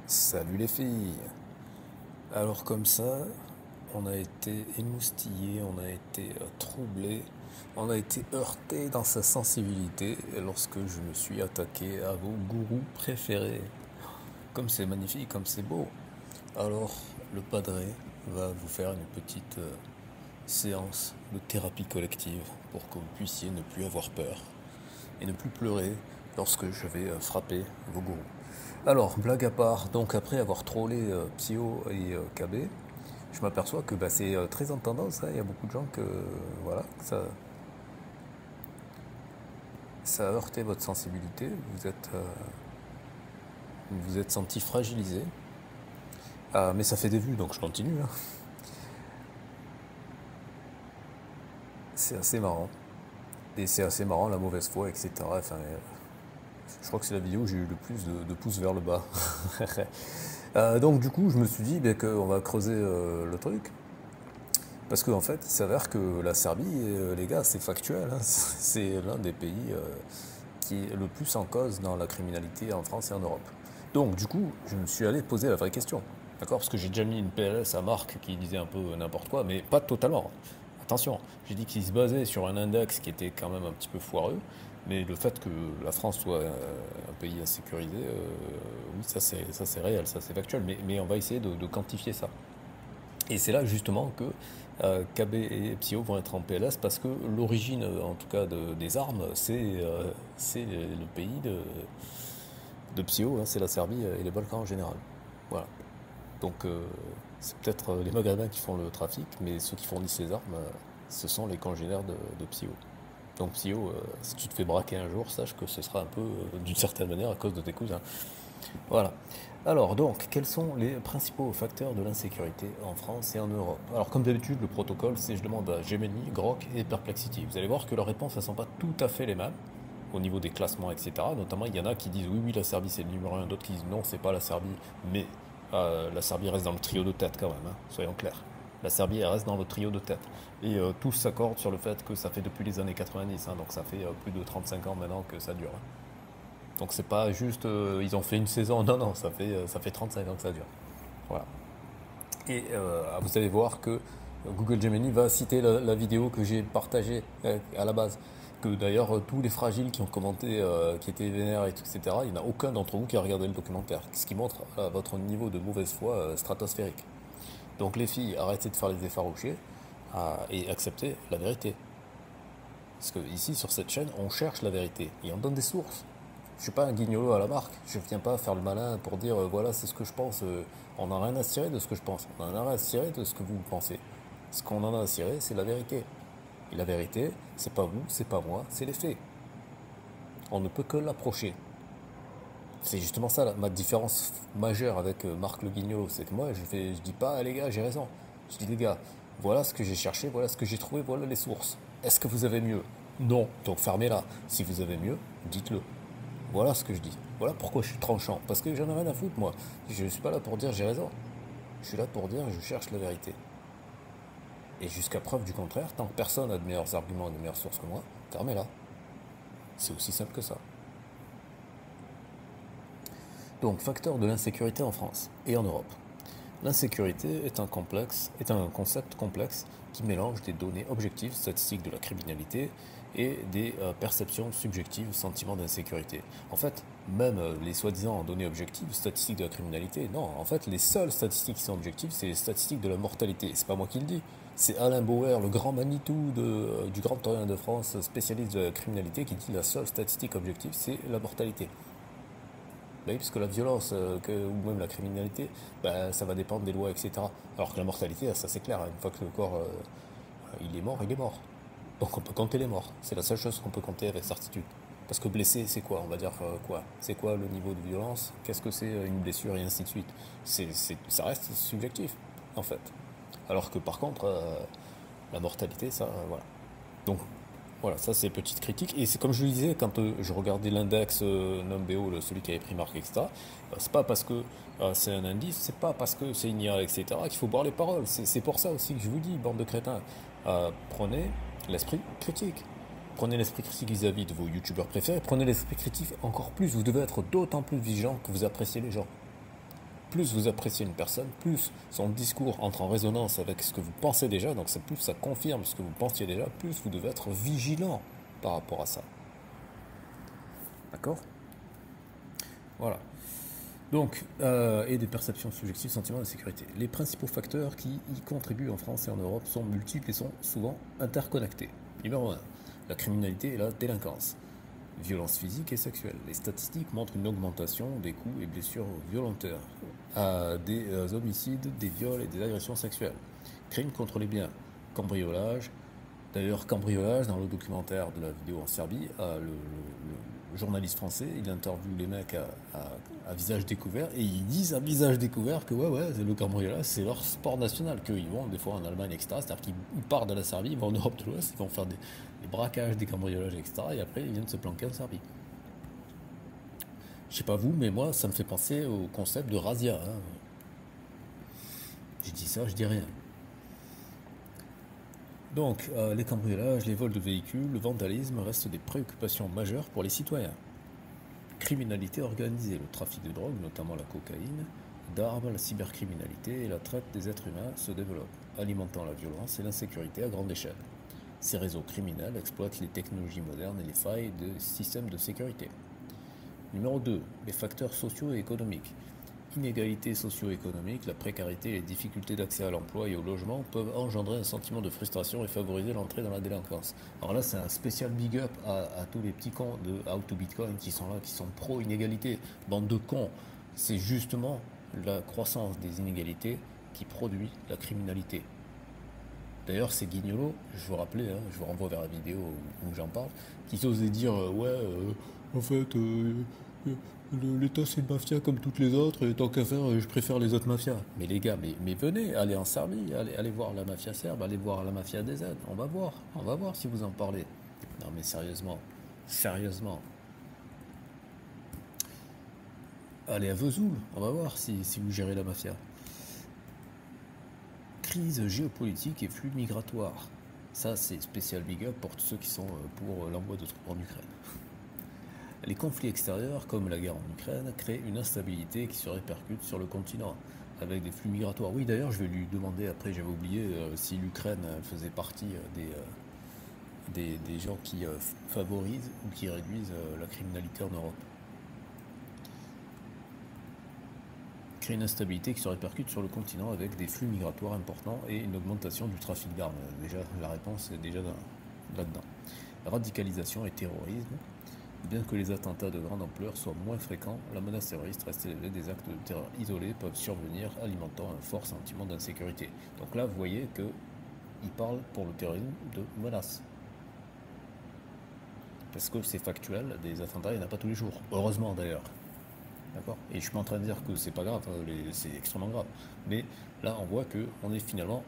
Salut les filles. Alors comme ça, on a été émoustillé, on a été troublé, on a été heurté dans sa sensibilité lorsque je me suis attaqué à vos gourous préférés. Comme c'est magnifique, comme c'est beau. Alors le padré va vous faire une petite séance de thérapie collective pour que vous puissiez ne plus avoir peur et ne plus pleurer lorsque je vais frapper vos gourous. Alors, blague à part, donc après avoir trollé Psyo et KB, je m'aperçois que bah, c'est très en tendance, hein. Il y a beaucoup de gens que voilà, ça a heurté votre sensibilité, vous êtes senti fragilisé. Mais ça fait des vues, donc je continue, hein. C'est assez marrant. Et c'est assez marrant la mauvaise foi, etc. Enfin, je crois que c'est la vidéo où j'ai eu le plus de pouces vers le bas. Donc du coup, je me suis dit ben, qu'on va creuser le truc. Parce qu'en fait, il s'avère que la Serbie, les gars, c'est factuel, hein. C'est l'un des pays qui est le plus en cause dans la criminalité en France et en Europe. Donc du coup, je me suis allé poser la vraie question. D'accord? Parce que j'ai déjà mis une PLS à Marc qui disait un peu n'importe quoi, mais pas totalement. Attention, j'ai dit qu'il se basait sur un index qui était quand même un petit peu foireux, mais le fait que la France soit un pays insécurisé, oui, ça c'est réel, ça c'est factuel, mais on va essayer de quantifier ça. Et c'est là justement que KB et Psyo vont être en PLS parce que l'origine, en tout cas des armes, c'est le pays de Psyo, hein, c'est la Serbie et les Balkans en général. Voilà. Donc c'est peut-être les Maghrébins qui font le trafic, mais ceux qui fournissent les armes, ce sont les congénères de Psyo. Donc Psyo, si tu te fais braquer un jour, sache que ce sera un peu, d'une certaine manière, à cause de tes cousins. Voilà. Alors donc, quels sont les principaux facteurs de l'insécurité en France et en Europe? Alors comme d'habitude, le protocole, c'est je demande à Gemini, Grok et Perplexity. Vous allez voir que leurs réponses ne sont pas tout à fait les mêmes au niveau des classements, etc. Notamment, il y en a qui disent oui, oui, la Serbie c'est le numéro un, d'autres qui disent non, c'est pas la Serbie, mais la Serbie reste dans le trio de tête quand même, hein, soyons clairs. La Serbie elle reste dans le trio de tête. Et tous s'accordent sur le fait que ça fait depuis les années 90, hein, donc ça fait plus de 35 ans maintenant que ça dure, hein. Donc c'est pas juste ils ont fait une saison, non, non, ça fait 35 ans que ça dure. Voilà. Et vous allez voir que Google Gemini va citer la vidéo que j'ai partagée à la base. Que d'ailleurs tous les fragiles qui ont commenté, qui étaient vénères, etc., il n'y en a aucun d'entre vous qui a regardé le documentaire. Ce qui montre votre niveau de mauvaise foi stratosphérique. Donc les filles, arrêtez de faire les effarouchés et acceptez la vérité. Parce que ici, sur cette chaîne, on cherche la vérité et on donne des sources. Je suis pas un guignolo à la marque. Je viens pas faire le malin pour dire voilà c'est ce que je pense. On n'a rien à cirer de ce que je pense. On n'a rien à cirer de ce que vous pensez. Ce qu'on en a à cirer, c'est la vérité. Et la vérité, c'est pas vous, c'est pas moi, c'est les faits. On ne peut que l'approcher. C'est justement ça ma différence majeure avec Marc le Guignolo. C'est que moi je dis pas les gars j'ai raison. Je dis les gars, voilà ce que j'ai cherché, voilà ce que j'ai trouvé, voilà les sources. Est-ce que vous avez mieux? Non, donc fermez-la. Si vous avez mieux, dites-le. Voilà ce que je dis. Voilà pourquoi je suis tranchant. Parce que j'en ai rien à foutre, moi. Je ne suis pas là pour dire j'ai raison. Je suis là pour dire je cherche la vérité. Et jusqu'à preuve du contraire, tant que personne n'a de meilleurs arguments et de meilleures sources que moi, fermez-la. C'est aussi simple que ça. Donc, facteur de l'insécurité en France et en Europe. L'insécurité est un concept complexe qui mélange des données objectives, statistiques de la criminalité, et des perceptions subjectives, sentiments d'insécurité. En fait, même les soi-disant données objectives, statistiques de la criminalité, non, en fait, les seules statistiques qui sont objectives, c'est les statistiques de la mortalité. C'est pas moi qui le dis, c'est Alain Bauer, le grand Manitou du Grand Orient de France, spécialiste de la criminalité, qui dit la seule statistique objective, c'est la mortalité. Bah oui, parce que la violence ou même la criminalité, bah, ça va dépendre des lois, etc. Alors que la mortalité, ça c'est clair, hein. Une fois que le corps il est mort, il est mort. Donc on peut compter les morts. C'est la seule chose qu'on peut compter avec certitude. Parce que blessé, c'est quoi? On va dire quoi? C'est quoi le niveau de violence? Qu'est-ce que c'est une blessure et ainsi de suite? Ça reste subjectif, en fait. Alors que par contre, la mortalité, ça, voilà. Donc voilà, ça c'est petite critique. Et c'est comme je le disais, quand je regardais l'index Numbeo, celui qui avait pris marque, etc., c'est pas parce que c'est un indice, c'est pas parce que c'est une IA, etc., qu'il faut boire les paroles. C'est pour ça aussi que je vous dis, bande de crétins, prenez l'esprit critique. Prenez l'esprit critique vis-à-vis de vos youtubeurs préférés, prenez l'esprit critique encore plus. Vous devez être d'autant plus vigilant que vous appréciez les gens. plus vous appréciez une personne, plus son discours entre en résonance avec ce que vous pensez déjà, donc plus ça confirme ce que vous pensiez déjà, plus vous devez être vigilant par rapport à ça. D'accord ? Voilà. Donc, et des perceptions subjectives, sentiments de sécurité. Les principaux facteurs qui y contribuent en France et en Europe sont multiples et sont souvent interconnectés. Numéro 1, la criminalité et la délinquance. Violence physique et sexuelle. Les statistiques montrent une augmentation des coups et blessures volontaires, des homicides, des viols et des agressions sexuelles. Crimes contre les biens, cambriolage. D'ailleurs, cambriolage, dans le documentaire de la vidéo en Serbie, le journaliste français, il interviewe les mecs à visage découvert et ils disent à visage découvert que ouais, le cambriolage, c'est leur sport national, qu'ils vont des fois en Allemagne, etc. C'est-à-dire qu'ils partent de la Serbie, ils vont en Europe de l'Ouest, ils vont faire des braquages, des cambriolages, etc. Et après, ils viennent se planquer en Serbie. Je sais pas vous, mais moi, ça me fait penser au concept de razzia. Hein. Je dis ça, je dis rien. Donc, les cambriolages, les vols de véhicules, le vandalisme restent des préoccupations majeures pour les citoyens. Criminalité organisée, le trafic de drogue, notamment la cocaïne, d'armes, la cybercriminalité et la traite des êtres humains se développent, alimentant la violence et l'insécurité à grande échelle. Ces réseaux criminels exploitent les technologies modernes et les failles des systèmes de sécurité. Numéro 2. Les facteurs sociaux et économiques. Inégalités socio-économiques, la précarité et les difficultés d'accès à l'emploi et au logement peuvent engendrer un sentiment de frustration et favoriser l'entrée dans la délinquance. Alors là, c'est un spécial big up à tous les petits cons de How to Bitcoin qui sont là, qui sont pro-inégalité. Bande de cons, c'est justement la croissance des inégalités qui produit la criminalité. D'ailleurs, c'est Guignolo, je vous rappelais, hein, je vous renvoie vers la vidéo où j'en parle, qui osait dire en fait, l'État c'est une mafia comme toutes les autres, et tant qu'à faire, je préfère les autres mafias. Mais les gars, mais venez, allez en Serbie, allez voir la mafia serbe, allez voir la mafia des aides, on va voir si vous en parlez. Non mais sérieusement. Allez à Vesoul, on va voir si vous gérez la mafia. Crise géopolitique et flux migratoires. Ça, c'est spécial big up pour tous ceux qui sont pour l'envoi de troupes en Ukraine. Les conflits extérieurs, comme la guerre en Ukraine, créent une instabilité qui se répercute sur le continent, avec des flux migratoires. Oui, d'ailleurs, je vais lui demander, après, j'avais oublié, si l'Ukraine faisait partie des gens qui favorisent ou qui réduisent la criminalité en Europe. Crée une instabilité qui se répercute sur le continent avec des flux migratoires importants et une augmentation du trafic d'armes. Déjà, la réponse est déjà là-dedans. Radicalisation et terrorisme. Bien que les attentats de grande ampleur soient moins fréquents, la menace terroriste reste élevée. Des actes de terreur isolés peuvent survenir, alimentant un fort sentiment d'insécurité. Donc là, vous voyez qu'il parle pour le terrorisme de menace. Parce que c'est factuel, des attentats, il n'y en a pas tous les jours. Heureusement d'ailleurs. D'accord ? Et je suis pas en train de dire que c'est pas grave, c'est extrêmement grave. Mais là, on voit qu'on est finalement,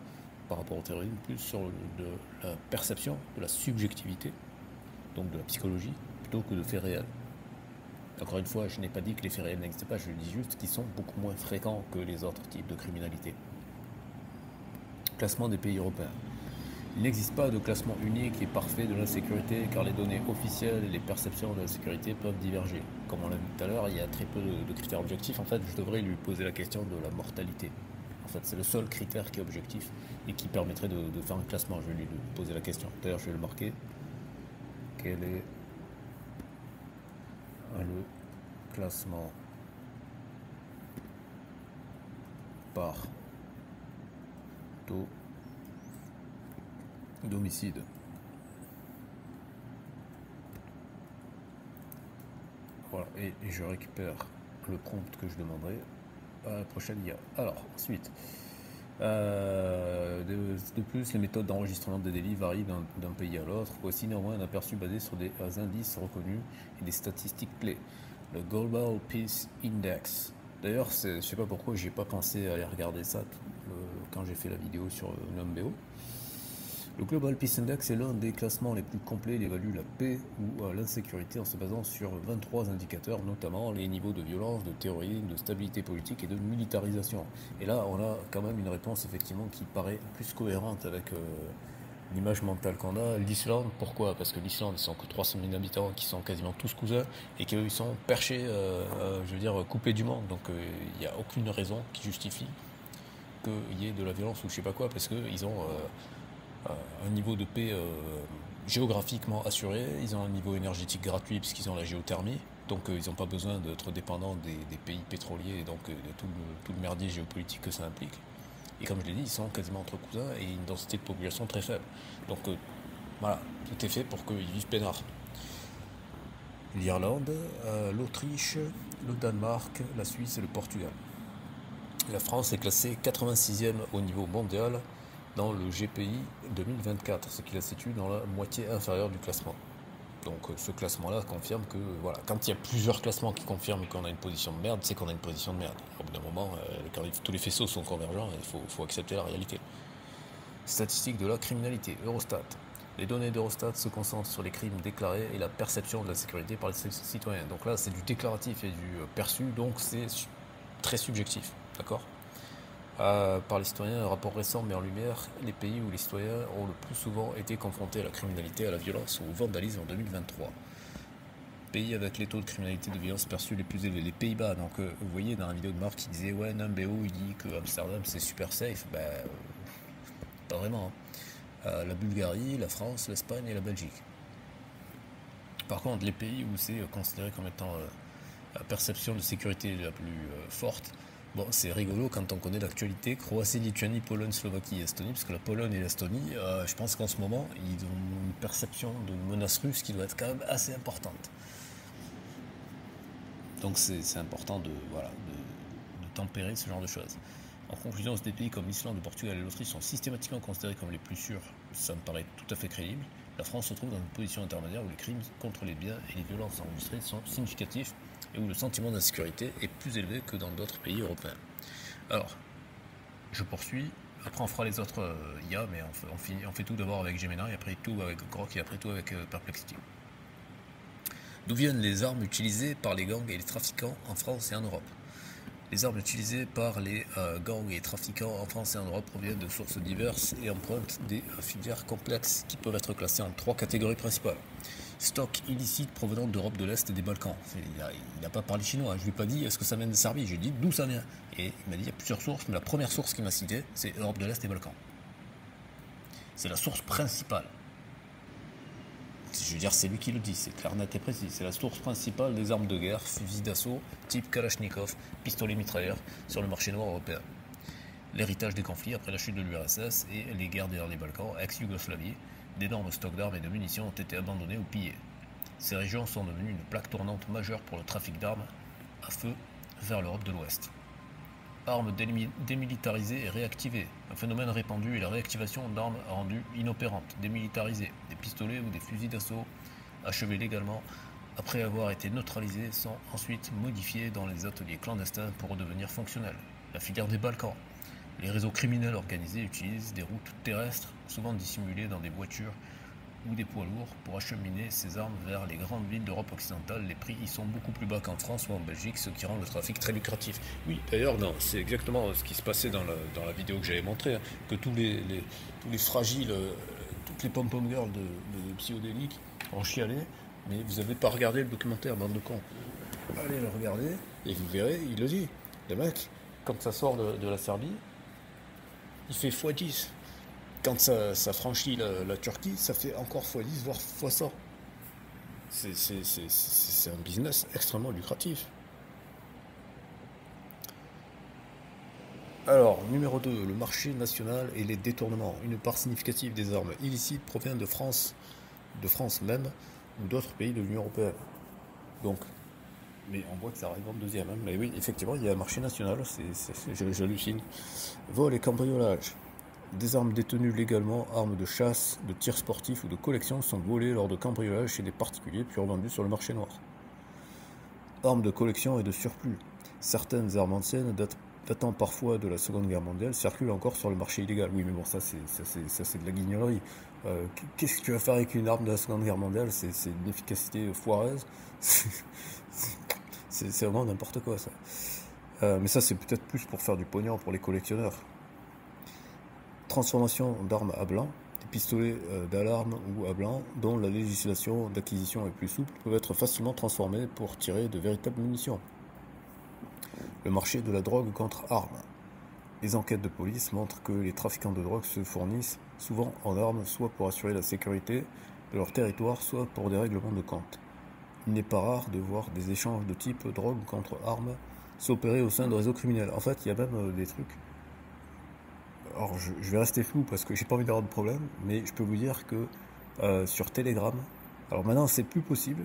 par rapport au terrorisme, plus sur de la perception, de la subjectivité, donc de la psychologie, plutôt que de faits réels. Encore une fois, je n'ai pas dit que les faits réels n'existaient pas, je dis juste qu'ils sont beaucoup moins fréquents que les autres types de criminalité. Classement des pays européens. Il n'existe pas de classement unique et parfait de l'insécurité car les données officielles et les perceptions de la sécurité peuvent diverger. Comme on l'a vu tout à l'heure, il y a très peu de critères objectifs. En fait, je devrais lui poser la question de la mortalité. En fait, c'est le seul critère qui est objectif et qui permettrait de faire un classement. Je vais lui poser la question. D'ailleurs, je vais le marquer. Quel est le classement par taux d'homicide? Voilà, et je récupère le prompt que je demanderai à la prochaine IA. Alors, ensuite, de plus, les méthodes d'enregistrement des délits varient d'un pays à l'autre. Voici néanmoins un aperçu basé sur des indices reconnus et des statistiques clés. Le Global Peace Index. D'ailleurs, je ne sais pas pourquoi j'ai pas pensé à aller regarder ça quand j'ai fait la vidéo sur Numbeo. Le Global Peace Index est l'un des classements les plus complets. Il évalue la paix ou l'insécurité en se basant sur 23 indicateurs, notamment les niveaux de violence, de terrorisme, de stabilité politique et de militarisation. Et là, on a quand même une réponse effectivement qui paraît plus cohérente avec l'image mentale qu'on a. L'Islande, pourquoi? Parce que l'Islande, ils sont que 300 000 habitants, qui sont quasiment tous cousins, et qu'eux, ils sont perchés, je veux dire, coupés du monde. Donc, il n'y a aucune raison qui justifie qu'il y ait de la violence ou je sais pas quoi, parce qu'ils ont un niveau de paix géographiquement assuré, ils ont un niveau énergétique gratuit puisqu'ils ont la géothermie, donc ils n'ont pas besoin d'être dépendants des pays pétroliers et donc de tout le merdier géopolitique que ça implique. Et comme je l'ai dit, ils sont quasiment entre cousins et une densité de population très faible. Donc voilà, tout est fait pour qu'ils vivent peinard. L'Irlande, l'Autriche, le Danemark, la Suisse et le Portugal. La France est classée 86e au niveau mondial dans le GPI 2024, ce qui la situe dans la moitié inférieure du classement. Donc ce classement-là confirme que, voilà, quand il y a plusieurs classements qui confirment qu'on a une position de merde, c'est qu'on a une position de merde. Au bout d'un moment, quand tous les faisceaux sont convergents, il faut accepter la réalité. Statistiques de la criminalité, Eurostat. Les données d'Eurostat se concentrent sur les crimes déclarés et la perception de la sécurité par les citoyens. Donc là, c'est du déclaratif et du perçu, donc c'est très subjectif, d'accord ? Par les citoyens, un rapport récent met en lumière les pays où les citoyens ont le plus souvent été confrontés à la criminalité, à la violence ou au vandalisme en 2023. Pays avec les taux de criminalité et de violence perçus les plus élevés, les Pays-Bas. Donc vous voyez dans la vidéo de Marc qui disait ouais Numbeo il dit que Amsterdam c'est super safe, pas vraiment. La Bulgarie, la France, l'Espagne et la Belgique. Par contre les pays où c'est considéré comme étant la perception de sécurité la plus forte, bon, c'est rigolo quand on connaît l'actualité. Croatie, Lituanie, Pologne, Slovaquie et Estonie, parce que la Pologne et l'Estonie, je pense qu'en ce moment, ils ont une perception de menace russe qui doit être quand même assez importante. Donc c'est important de tempérer ce genre de choses. En conclusion, des pays comme l'Islande, le Portugal et l'Autriche sont systématiquement considérés comme les plus sûrs. Ça me paraît tout à fait crédible. La France se trouve dans une position intermédiaire où les crimes contre les biens et les violences enregistrées sont significatifs et où le sentiment d'insécurité est plus élevé que dans d'autres pays européens. Alors, je poursuis. Après, on fera les autres IA, mais on fait tout d'abord avec Gemini, après tout avec Grok et après tout avec Perplexity. D'où viennent les armes utilisées par les gangs et les trafiquants en France et en Europe? Les armes utilisées par les gangs et trafiquants en France et en Europe proviennent de sources diverses et empruntent des filières complexes qui peuvent être classées en 3 catégories principales. Stock illicite provenant d'Europe de l'Est et des Balkans. Il n'a pas parlé chinois, je ne lui ai pas dit est-ce que ça vient de Serbie, je lui ai dit d'où ça vient. Et il m'a dit il y a plusieurs sources, mais la première source qu'il m'a citée, c'est Europe de l'Est et Balkans. C'est la source principale. Je veux dire, c'est lui qui le dit, c'est clair, net et précis. C'est la source principale des armes de guerre, fusils d'assaut, type Kalachnikov, pistolets mitrailleurs, sur le marché noir européen. L'héritage des conflits après la chute de l'URSS et les guerres derrière les Balkans, ex-Yougoslavie, d'énormes stocks d'armes et de munitions ont été abandonnés ou pillés. Ces régions sont devenues une plaque tournante majeure pour le trafic d'armes à feu vers l'Europe de l'Ouest. Armes démilitarisées et réactivées, un phénomène répandu est la réactivation d'armes rendues inopérantes, démilitarisées, des pistolets ou des fusils d'assaut achevés légalement après avoir été neutralisés sont ensuite modifiés dans les ateliers clandestins pour redevenir fonctionnels. La filière des Balkans. Les réseaux criminels organisés utilisent des routes terrestres, souvent dissimulées dans des voitures ou des poids lourds, pour acheminer ces armes vers les grandes villes d'Europe occidentale. Les prix y sont beaucoup plus bas qu'en France ou en Belgique, ce qui rend le trafic très lucratif. Oui, d'ailleurs, non, c'est exactement ce qui se passait dans la vidéo que j'avais montrée, hein, que tous les fragiles, toutes les pom-pom girls de psychodéliques ont chialé, mais vous n'avez pas regardé le documentaire, bande de cons. Allez le regarder, et vous verrez, il le dit. Le mec, quand ça sort de la Serbie, il fait x10. Quand ça franchit la Turquie, ça fait encore x10, voire x100. C'est un business extrêmement lucratif. Alors, numéro 2, le marché national et les détournements. Une part significative des armes illicites provient de France même, ou d'autres pays de l'Union européenne. Donc, mais on voit que ça arrive en deuxième. Hein. Mais oui, effectivement, il y a un marché national, j'hallucine. Vol et cambriolage. Des armes détenues légalement, armes de chasse, de tir sportif ou de collection sont volées lors de cambriolages chez des particuliers puis revendues sur le marché noir. Armes de collection et de surplus. Certaines armes anciennes datant parfois de la Seconde Guerre mondiale circulent encore sur le marché illégal. Oui, mais bon, ça c'est de la guignolerie. Qu'est-ce que tu vas faire avec une arme de la Seconde Guerre mondiale? C'est une efficacité foireuse. C'est vraiment n'importe quoi, ça. Mais ça, c'est peut-être plus pour faire du pognon pour les collectionneurs. Transformation d'armes à blanc, des pistolets d'alarme ou à blanc, dont la législation d'acquisition est plus souple, peuvent être facilement transformés pour tirer de véritables munitions. Le marché de la drogue contre armes. Les enquêtes de police montrent que les trafiquants de drogue se fournissent souvent en armes, soit pour assurer la sécurité de leur territoire, soit pour des règlements de compte. Il n'est pas rare de voir des échanges de type drogue contre armes s'opérer au sein de réseaux criminels. En fait, il y a même des trucs. Alors, je vais rester flou parce que j'ai pas envie d'avoir de problème, mais je peux vous dire que sur Telegram, alors maintenant c'est plus possible,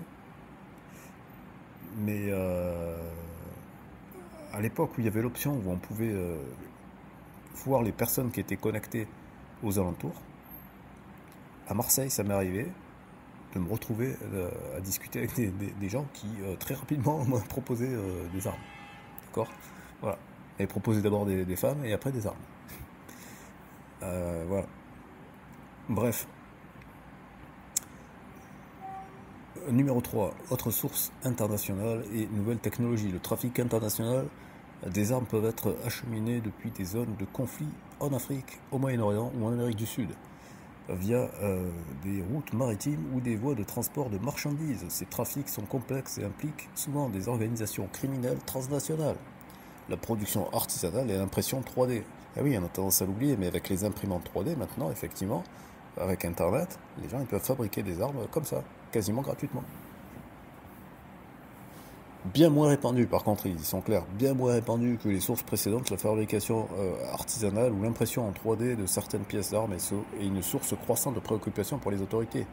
mais à l'époque où il y avait l'option où on pouvait voir les personnes qui étaient connectées aux alentours, à Marseille, ça m'est arrivé de me retrouver à discuter avec des gens qui très rapidement m'ont proposé des armes. D'accord? Voilà. Et proposé d'abord des femmes et après des armes. Voilà. Bref. Numéro 3, autre source internationale et nouvelles technologies. Le trafic international des armes peuvent être acheminées depuis des zones de conflit en Afrique, au Moyen-Orient ou en Amérique du Sud, via des routes maritimes ou des voies de transport de marchandises. Ces trafics sont complexes et impliquent souvent des organisations criminelles transnationales. La production artisanale et l'impression 3D. Eh oui, on a tendance à l'oublier, mais avec les imprimantes 3D maintenant, effectivement, avec Internet, les gens ils peuvent fabriquer des armes comme ça, quasiment gratuitement. Bien moins répandu, par contre, ils sont clairs, bien moins répandu que les sources précédentes, la fabrication artisanale ou l'impression en 3D de certaines pièces d'armes et une source croissante de préoccupation pour les autorités.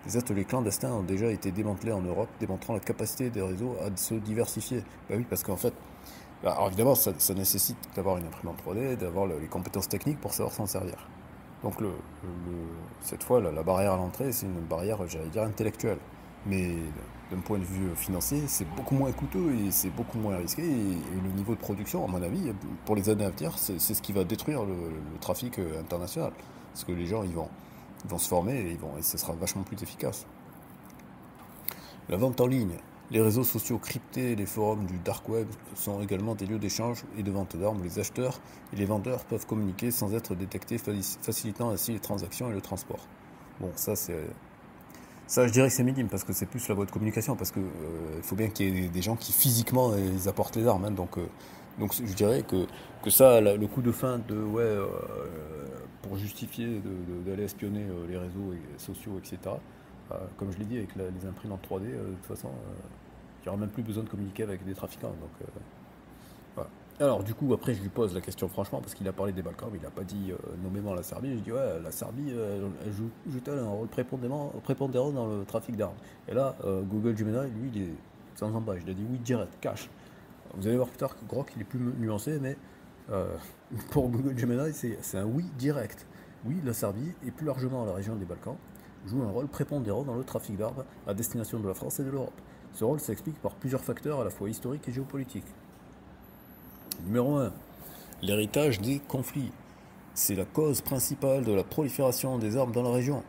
Les ateliers clandestins ont déjà été démantelés en Europe, démontrant la capacité des réseaux à se diversifier. Bah oui, parce qu'en fait, alors évidemment, ça nécessite d'avoir une imprimante 3D, d'avoir les compétences techniques pour savoir s'en servir. Donc cette fois, la barrière à l'entrée, c'est une barrière, j'allais dire, intellectuelle. Mais d'un point de vue financier, c'est beaucoup moins coûteux et c'est beaucoup moins risqué. Et le niveau de production, à mon avis, pour les années à venir, c'est ce qui va détruire le trafic international. Parce que les gens, ils vont se former et ce sera vachement plus efficace. La vente en ligne. Les réseaux sociaux cryptés et les forums du dark web sont également des lieux d'échange et de vente d'armes où les acheteurs et les vendeurs peuvent communiquer sans être détectés, facilitant ainsi les transactions et le transport. Bon, ça, je dirais que c'est minime parce que c'est plus la voie de communication, parce que il faut bien qu'il y ait des gens qui physiquement ils apportent les armes. Hein, donc je dirais que ça, le coup de fin de pour justifier d'aller espionner les réseaux sociaux, etc. Comme je l'ai dit, avec les imprimantes 3D, de toute façon, il n'y aura même plus besoin de communiquer avec des trafiquants. Donc, voilà. Alors, du coup, après, je lui pose la question franchement, parce qu'il a parlé des Balkans, mais il n'a pas dit nommément la Serbie. Je dis, ouais, la Serbie, elle joue-t-elle un rôle prépondérant dans le trafic d'armes? Et là, Google Gemini, lui, il est sans embâche. Il a dit oui, direct, cash. Vous allez voir plus tard que Grok, il est plus nuancé, mais pour Google Gemini, c'est un oui direct. Oui, la Serbie, et plus largement la région des Balkans, joue un rôle prépondérant dans le trafic d'armes à destination de la France et de l'Europe. Ce rôle s'explique par plusieurs facteurs à la fois historiques et géopolitiques. Numéro 1. L'héritage des conflits. C'est la cause principale de la prolifération des armes dans la région.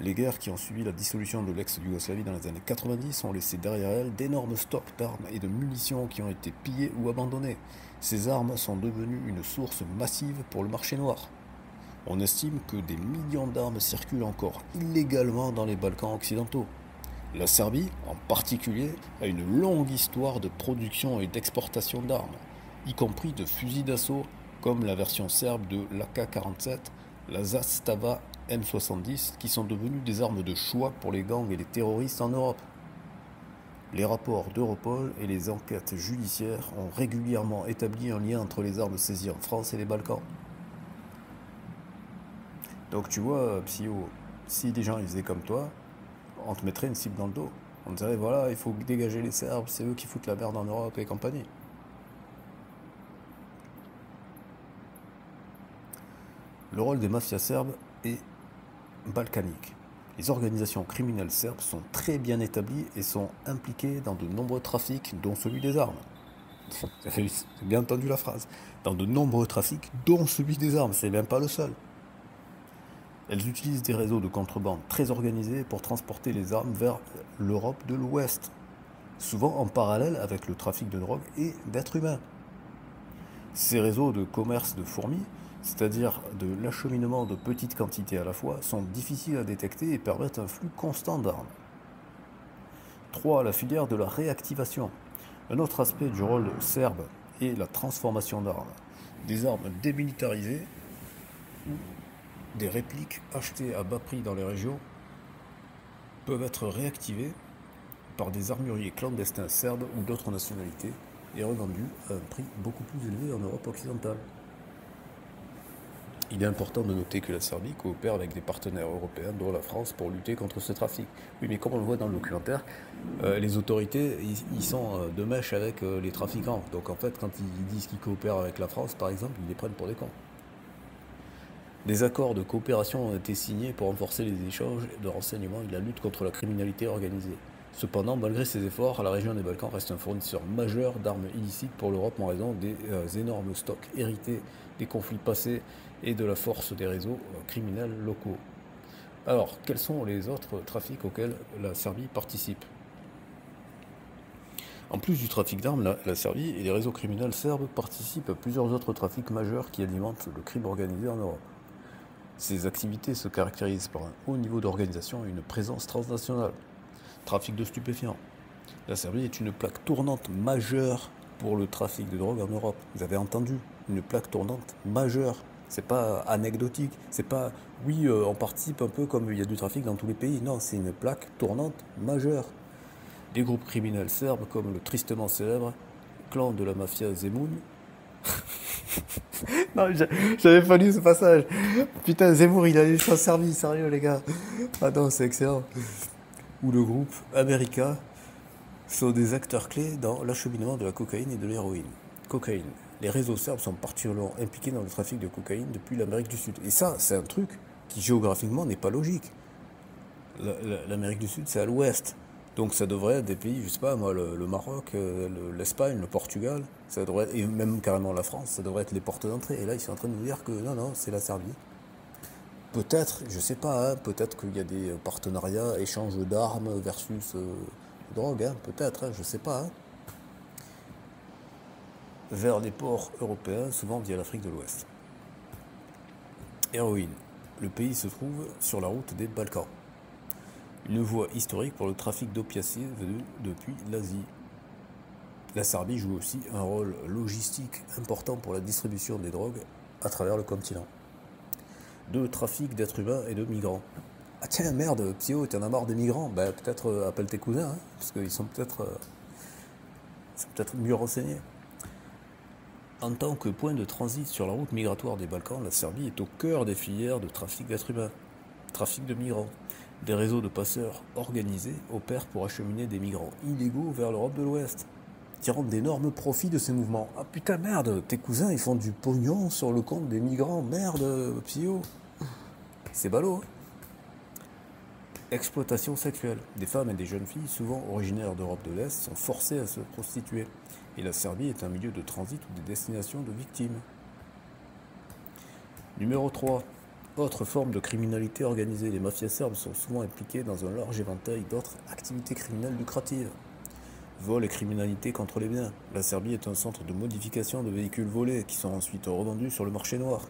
Les guerres qui ont suivi la dissolution de l'ex-Yougoslavie dans les années 90 ont laissé derrière elles d'énormes stocks d'armes et de munitions qui ont été pillées ou abandonnées. Ces armes sont devenues une source massive pour le marché noir. On estime que des millions d'armes circulent encore illégalement dans les Balkans occidentaux. La Serbie, en particulier, a une longue histoire de production et d'exportation d'armes, y compris de fusils d'assaut comme la version serbe de l'AK-47, la Zastava M70, qui sont devenues des armes de choix pour les gangs et les terroristes en Europe. Les rapports d'Europol et les enquêtes judiciaires ont régulièrement établi un lien entre les armes saisies en France et les Balkans. Donc tu vois, Psyo, si des gens ils faisaient comme toi, on te mettrait une cible dans le dos. On te dirait, voilà, il faut dégager les Serbes, c'est eux qui foutent la merde en Europe et compagnie. Le rôle des mafias serbes est balkanique. Les organisations criminelles serbes sont très bien établies et sont impliquées dans de nombreux trafics, dont celui des armes. J'ai bien entendu la phrase. Dans de nombreux trafics, dont celui des armes, c'est même pas le seul. Elles utilisent des réseaux de contrebande très organisés pour transporter les armes vers l'Europe de l'Ouest, souvent en parallèle avec le trafic de drogue et d'êtres humains. Ces réseaux de commerce de fourmis c'est-à-dire de l'acheminement de petites quantités à la fois, sont difficiles à détecter et permettent un flux constant d'armes. 3. La filière de la réactivation. Un autre aspect du rôle serbe est la transformation d'armes. Des armes démilitarisées ou des répliques achetées à bas prix dans les régions peuvent être réactivées par des armuriers clandestins serbes ou d'autres nationalités et revendues à un prix beaucoup plus élevé en Europe occidentale. Il est important de noter que la Serbie coopère avec des partenaires européens, dont la France, pour lutter contre ce trafic. Oui, mais comme on le voit dans le documentaire, les autorités, ils sont de mèche avec les trafiquants. Donc en fait, quand ils disent qu'ils coopèrent avec la France, par exemple, ils les prennent pour des cons. Des accords de coopération ont été signés pour renforcer les échanges de renseignements et la lutte contre la criminalité organisée. Cependant, malgré ces efforts, la région des Balkans reste un fournisseur majeur d'armes illicites pour l'Europe en raison des énormes stocks hérités des conflits passés et de la force des réseaux criminels locaux. Alors, quels sont les autres trafics auxquels la Serbie participe? En plus du trafic d'armes, la Serbie et les réseaux criminels serbes participent à plusieurs autres trafics majeurs qui alimentent le crime organisé en Europe. Ces activités se caractérisent par un haut niveau d'organisation et une présence transnationale. Trafic de stupéfiants. La Serbie est une plaque tournante majeure pour le trafic de drogue en Europe. Vous avez entendu, une plaque tournante majeure. C'est pas anecdotique, c'est pas oui, on participe un peu comme il y a du trafic dans tous les pays. Non, c'est une plaque tournante majeure. Des groupes criminels serbes comme le tristement célèbre clan de la mafia Zemun. Non, j'avais pas lu ce passage. Putain, Zemmour, il a les choses servies, sérieux les gars. Ah non, c'est excellent. Ou le groupe America sont des acteurs clés dans l'acheminement de la cocaïne et de l'héroïne. Cocaïne. Les réseaux serbes sont particulièrement impliqués dans le trafic de cocaïne depuis l'Amérique du Sud. Et ça, c'est un truc qui géographiquement n'est pas logique. L'Amérique du Sud, c'est à l'ouest. Donc ça devrait être des pays, je sais pas moi, le Maroc, l'Espagne, le Portugal, ça devrait, et même carrément la France, ça devrait être les portes d'entrée. Et là, ils sont en train de nous dire que non, non, c'est la Serbie. Peut-être, je sais pas, hein, peut-être qu'il y a des partenariats, échanges d'armes versus drogue, hein, peut-être, hein, je sais pas. Hein. Vers les ports européens, souvent via l'Afrique de l'Ouest. Héroïne. Le pays se trouve sur la route des Balkans. Une voie historique pour le trafic d'opiacés venu depuis l'Asie. La Serbie joue aussi un rôle logistique important pour la distribution des drogues à travers le continent. 2. Trafic d'êtres humains et de migrants. Ah tiens, merde, Pio, t'en as marre des migrants? Bah peut-être appelle tes cousins, hein, parce qu'ils sont peut-être mieux renseignés. En tant que point de transit sur la route migratoire des Balkans, la Serbie est au cœur des filières de trafic d'êtres humains, trafic de migrants. Des réseaux de passeurs organisés opèrent pour acheminer des migrants illégaux vers l'Europe de l'Ouest, tirant d'énormes profits de ces mouvements. Ah putain merde, tes cousins ils font du pognon sur le compte des migrants, merde, Pio. C'est ballot. Exploitation sexuelle. Des femmes et des jeunes filles, souvent originaires d'Europe de l'Est, sont forcées à se prostituer. Et la Serbie est un milieu de transit ou des destinations de victimes. Numéro 3. Autre forme de criminalité organisée. Les mafias serbes sont souvent impliquées dans un large éventail d'autres activités criminelles lucratives. Vol et criminalité contre les biens. La Serbie est un centre de modification de véhicules volés qui sont ensuite revendus sur le marché noir.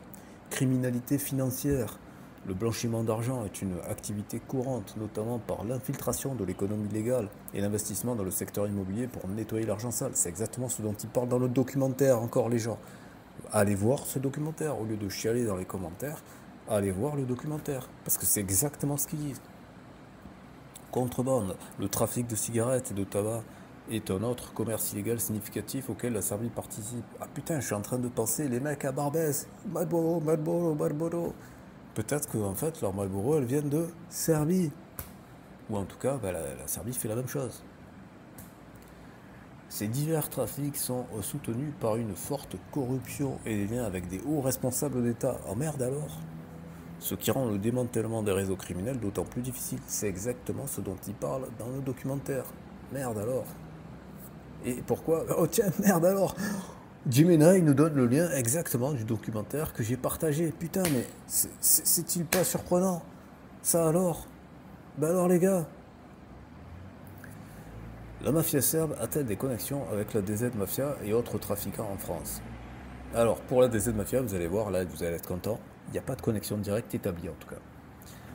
Criminalité financière. Le blanchiment d'argent est une activité courante, notamment par l'infiltration de l'économie légale et l'investissement dans le secteur immobilier pour nettoyer l'argent sale. C'est exactement ce dont ils parlent dans le documentaire, encore les gens. Allez voir ce documentaire, au lieu de chialer dans les commentaires, allez voir le documentaire, parce que c'est exactement ce qu'ils disent. Contrebande, le trafic de cigarettes et de tabac est un autre commerce illégal significatif auquel la Serbie participe. Ah putain, je suis en train de penser les mecs à Barbès, Marlboro, Marlboro, Marlboro. Peut-être qu'en fait, leurs Marlboro, elles viennent de Serbie. Ou en tout cas, la Serbie fait la même chose. Ces divers trafics sont soutenus par une forte corruption et des liens avec des hauts responsables d'État. Oh merde alors! Ce qui rend le démantèlement des réseaux criminels d'autant plus difficile. C'est exactement ce dont il parle dans le documentaire. Merde alors! Et pourquoi? Oh tiens, merde alors! Jimena, il nous donne le lien exactement du documentaire que j'ai partagé. Putain, mais c'est-il pas surprenant? Ça alors? Bah alors les gars? La mafia serbe a-t-elle des connexions avec la DZ Mafia et autres trafiquants en France? Alors, pour la DZ Mafia, vous allez voir, là, vous allez être content, il n'y a pas de connexion directe établie en tout cas.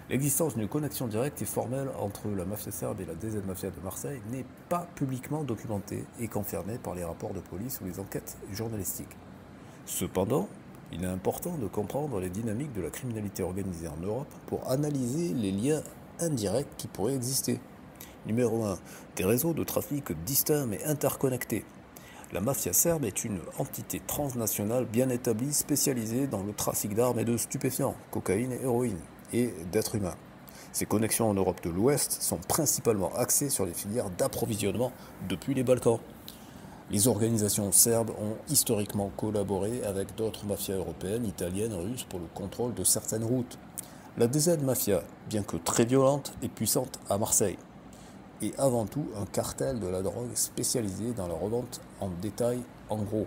L'existence d'une connexion directe et formelle entre la mafia serbe et la DZ Mafia de Marseille n'est pas publiquement documentée et confirmée par les rapports de police ou les enquêtes journalistiques. Cependant, il est important de comprendre les dynamiques de la criminalité organisée en Europe pour analyser les liens indirects qui pourraient exister. Numéro 1. Des réseaux de trafic distincts mais interconnectés. La mafia serbe est une entité transnationale bien établie spécialisée dans le trafic d'armes et de stupéfiants, cocaïne et héroïne, et d'êtres humains. Ces connexions en Europe de l'Ouest sont principalement axées sur les filières d'approvisionnement depuis les Balkans. Les organisations serbes ont historiquement collaboré avec d'autres mafias européennes, italiennes, russes pour le contrôle de certaines routes. La DZ Mafia, bien que très violente, est puissante à Marseille. Et avant tout un cartel de la drogue spécialisé dans la revente en détail en gros.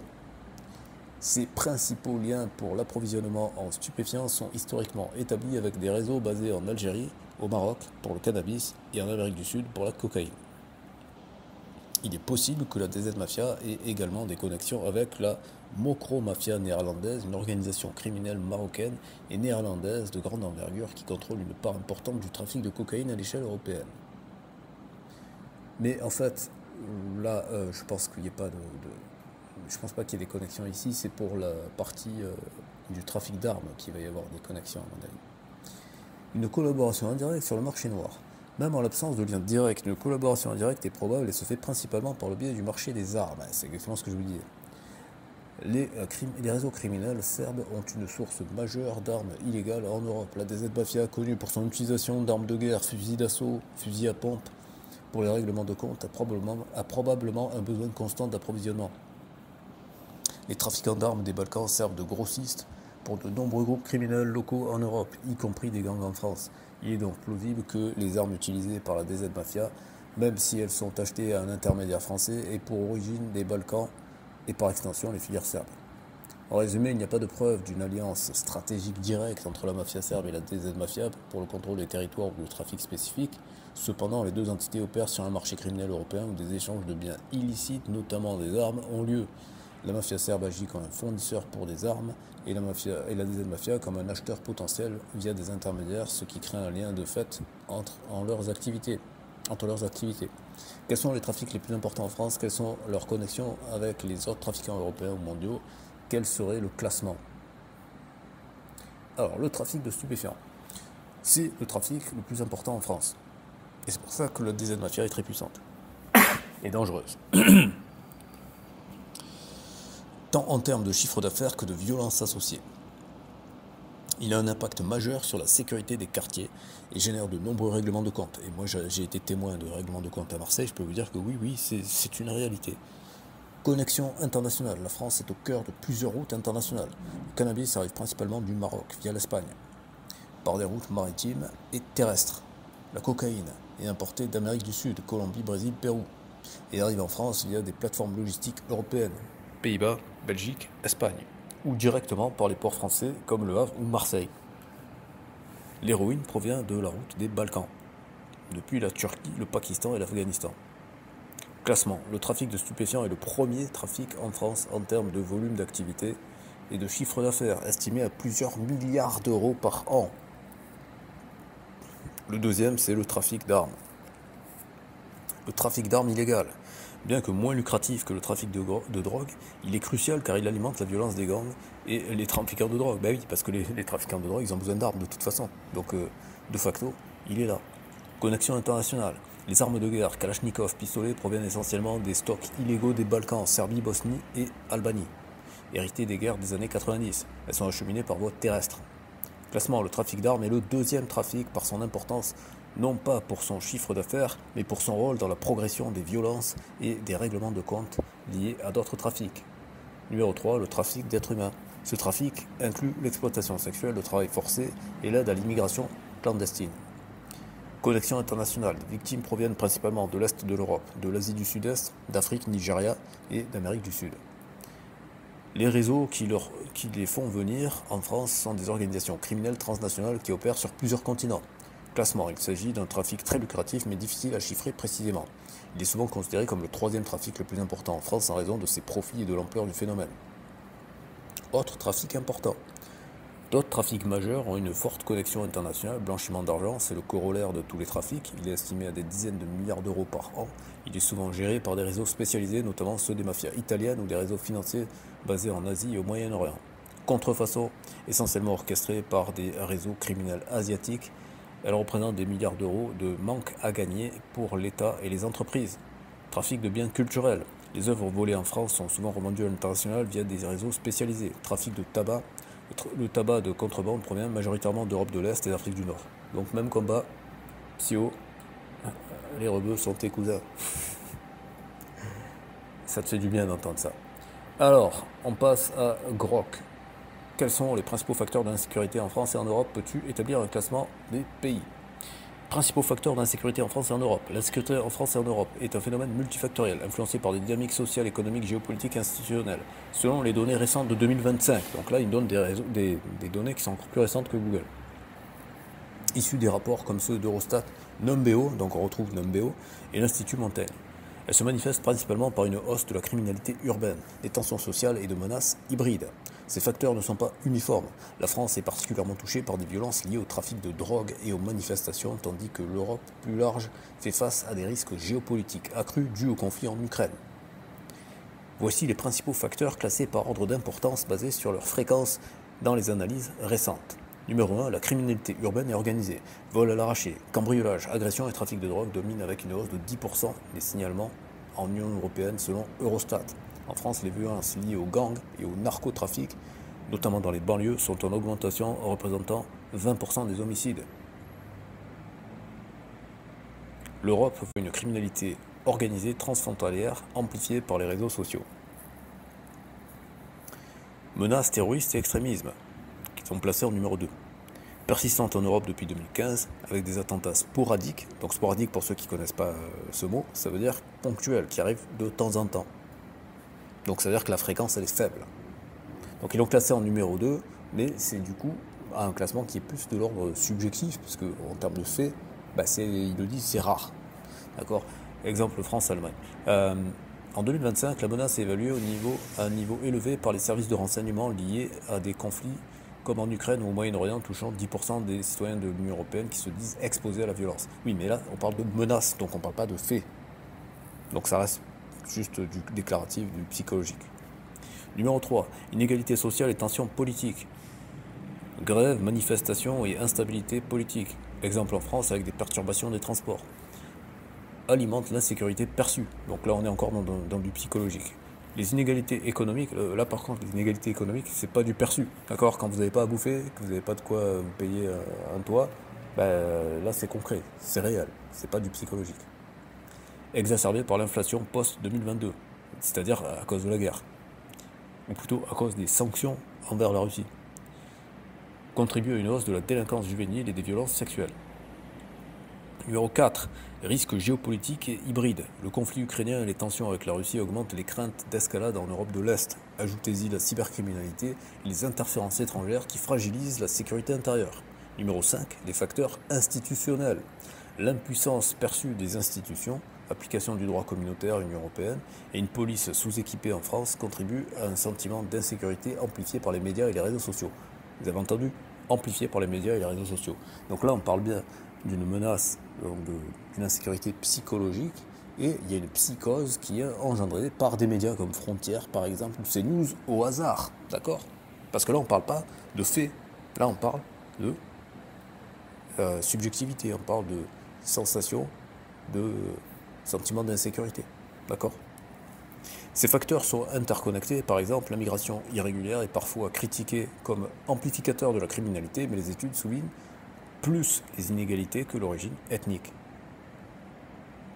Ses principaux liens pour l'approvisionnement en stupéfiants sont historiquement établis avec des réseaux basés en Algérie, au Maroc pour le cannabis et en Amérique du Sud pour la cocaïne. Il est possible que la DZ Mafia ait également des connexions avec la Mokro Mafia néerlandaise, une organisation criminelle marocaine et néerlandaise de grande envergure qui contrôle une part importante du trafic de cocaïne à l'échelle européenne. Mais en fait, là, je pense qu'il n'y a pas je pense pas qu'il y ait des connexions ici, c'est pour la partie du trafic d'armes qu'il va y avoir des connexions à mon avis. Une collaboration indirecte sur le marché noir. Même en l'absence de lien direct, une collaboration indirecte est probable et se fait principalement par le biais du marché des armes. C'est exactement ce que je vous disais. Les réseaux criminels serbes ont une source majeure d'armes illégales en Europe. La DZ Mafia, connue pour son utilisation d'armes de guerre, fusils d'assaut, fusils à pompe, pour les règlements de compte, a probablement un besoin constant d'approvisionnement. Les trafiquants d'armes des Balkans servent de grossistes pour de nombreux groupes criminels locaux en Europe, y compris des gangs en France. Il est donc plausible que les armes utilisées par la DZ Mafia, même si elles sont achetées à un intermédiaire français, aient pour origine des Balkans et par extension les filières serbes. En résumé, il n'y a pas de preuve d'une alliance stratégique directe entre la mafia serbe et la DZ Mafia pour le contrôle des territoires ou le trafic spécifique. Cependant, les deux entités opèrent sur un marché criminel européen où des échanges de biens illicites, notamment des armes, ont lieu. La mafia serbe agit comme un fournisseur pour des armes et la DZ Mafia comme un acheteur potentiel via des intermédiaires, ce qui crée un lien de fait entre leurs activités. Quels sont les trafics les plus importants en France? Quelles sont leurs connexions avec les autres trafiquants européens ou mondiaux? Quel serait le classement? Alors, le trafic de stupéfiants, c'est le trafic le plus important en France. Et c'est pour ça que la DZ Mafia est très puissante et dangereuse. Tant en termes de chiffre d'affaires que de violence associée. Il a un impact majeur sur la sécurité des quartiers et génère de nombreux règlements de compte. Et moi, j'ai été témoin de règlements de compte à Marseille, je peux vous dire que oui, c'est une réalité. Connexion internationale. La France est au cœur de plusieurs routes internationales. Le cannabis arrive principalement du Maroc, via l'Espagne, par des routes maritimes et terrestres. La cocaïne est importée d'Amérique du Sud, Colombie, Brésil, Pérou, et arrive en France via des plateformes logistiques européennes, Pays-Bas, Belgique, Espagne, ou directement par les ports français comme Le Havre ou Marseille. L'héroïne provient de la route des Balkans, depuis la Turquie, le Pakistan et l'Afghanistan. Classement. Le trafic de stupéfiants est le premier trafic en France en termes de volume d'activité et de chiffre d'affaires, estimé à plusieurs milliards d'euros par an. Le deuxième, c'est le trafic d'armes. Le trafic d'armes illégales. Bien que moins lucratif que le trafic de drogue, il est crucial car il alimente la violence des gangs et les trafiquants de drogue. Ben oui, parce que les trafiquants de drogue, ils ont besoin d'armes de toute façon. Donc, de facto, il est là. Connexion internationale. Les armes de guerre, Kalachnikov, pistolets, proviennent essentiellement des stocks illégaux des Balkans, Serbie, Bosnie et Albanie, héritées des guerres des années 90. Elles sont acheminées par voie terrestre. Classement, le trafic d'armes est le deuxième trafic par son importance, non pas pour son chiffre d'affaires, mais pour son rôle dans la progression des violences et des règlements de compte liés à d'autres trafics. Numéro 3, le trafic d'êtres humains. Ce trafic inclut l'exploitation sexuelle, le travail forcé et l'aide à l'immigration clandestine. Connexion internationale. Les victimes proviennent principalement de l'Est de l'Europe, de l'Asie du Sud-Est, d'Afrique, Nigeria et d'Amérique du Sud. Les réseaux qui les font venir en France sont des organisations criminelles transnationales qui opèrent sur plusieurs continents. Classement. Il s'agit d'un trafic très lucratif mais difficile à chiffrer précisément. Il est souvent considéré comme le troisième trafic le plus important en France en raison de ses profits et de l'ampleur du phénomène. autres trafics importants. D'autres trafics majeurs ont une forte connexion internationale. Blanchiment d'argent, c'est le corollaire de tous les trafics. Il est estimé à des dizaines de milliards d'euros par an. Il est souvent géré par des réseaux spécialisés, notamment ceux des mafias italiennes ou des réseaux financiers basés en Asie et au Moyen-Orient. Contrefaçon, essentiellement orchestrée par des réseaux criminels asiatiques, elle représente des milliards d'euros de manque à gagner pour l'État et les entreprises. Trafic de biens culturels. Les œuvres volées en France sont souvent revendues à l'international via des réseaux spécialisés. Trafic de tabac. Le tabac de contrebande provient majoritairement d'Europe de l'Est et d'Afrique du Nord. Donc même combat, psycho, les rebeux sont tes cousins. Ça te fait du bien d'entendre ça. Alors, on passe à Grok. Quels sont les principaux facteurs d'insécurité en France et en Europe? Peux-tu établir un classement des pays? Principaux facteurs d'insécurité en France et en Europe. L'insécurité en France et en Europe est un phénomène multifactoriel, influencé par des dynamiques sociales, économiques, géopolitiques et institutionnelles, selon les données récentes de 2025. Donc là, ils donnent des données qui sont encore plus récentes que Google. Issues des rapports comme ceux d'Eurostat, Numbeo, donc on retrouve Numbeo, et l'Institut Montaigne. Elle se manifeste principalement par une hausse de la criminalité urbaine, des tensions sociales et de menaces hybrides. Ces facteurs ne sont pas uniformes. La France est particulièrement touchée par des violences liées au trafic de drogue et aux manifestations, tandis que l'Europe plus large fait face à des risques géopolitiques accrus dus au conflit en Ukraine. Voici les principaux facteurs classés par ordre d'importance basés sur leur fréquence dans les analyses récentes. Numéro 1, la criminalité urbaine et organisée. Vol à l'arraché, cambriolage, agression et trafic de drogue dominent avec une hausse de 10% des signalements en Union européenne selon Eurostat. En France, les violences liées aux gangs et au narcotrafic, notamment dans les banlieues, sont en augmentation représentant 20% des homicides. L'Europe fait une criminalité organisée transfrontalière amplifiée par les réseaux sociaux. Menaces terroristes et extrémisme, qui sont placés en numéro 2. Persistante en Europe depuis 2015, avec des attentats sporadiques. Donc sporadique, pour ceux qui ne connaissent pas ce mot, ça veut dire ponctuel, qui arrive de temps en temps. Donc ça veut dire que la fréquence, elle est faible. Donc ils l'ont classé en numéro 2, mais c'est du coup un classement qui est plus de l'ordre subjectif, parce qu'en termes de faits, ils le disent, c'est rare. D'accord? Exemple France-Allemagne. En 2025, la menace est évaluée à un niveau élevé par les services de renseignement liés à des conflits comme en Ukraine ou au Moyen-Orient, touchant 10% des citoyens de l'Union européenne qui se disent exposés à la violence. Oui, mais là, on parle de menaces, donc on ne parle pas de faits. Donc ça reste juste du déclaratif, du psychologique. Numéro 3, inégalité sociale et tensions politiques. Grève, manifestations et instabilité politique. Exemple en France avec des perturbations des transports. Alimente l'insécurité perçue. Donc là, on est encore dans du psychologique. Les inégalités économiques, là par contre, les inégalités économiques, c'est pas du perçu. D'accord? Quand vous n'avez pas à bouffer, que vous n'avez pas de quoi vous payer un toit, là c'est concret, c'est réel, c'est pas du psychologique. Exacerbé par l'inflation post-2022, c'est-à-dire à cause de la guerre, ou plutôt à cause des sanctions envers la Russie. Contribue à une hausse de la délinquance juvénile et des violences sexuelles. Numéro 4. Risques géopolitiques et hybrides. Le conflit ukrainien et les tensions avec la Russie augmentent les craintes d'escalade en Europe de l'Est. Ajoutez-y la cybercriminalité et les interférences étrangères qui fragilisent la sécurité intérieure. Numéro 5. Les facteurs institutionnels. L'impuissance perçue des institutions, application du droit communautaire, Union européenne, et une police sous-équipée en France contribuent à un sentiment d'insécurité amplifié par les médias et les réseaux sociaux. Vous avez entendu? Amplifié par les médias et les réseaux sociaux. Donc là, on parle bien d'une menace, d'une insécurité psychologique, et il y a une psychose qui est engendrée par des médias comme Frontières, par exemple, ou CNews, au hasard, d'accord? Parce que là, on ne parle pas de faits, là, on parle de subjectivité, on parle de sensation, de sentiment d'insécurité, d'accord? Ces facteurs sont interconnectés, par exemple, la migration irrégulière est parfois critiquée comme amplificateur de la criminalité, mais les études soulignent plus les inégalités que l'origine ethnique.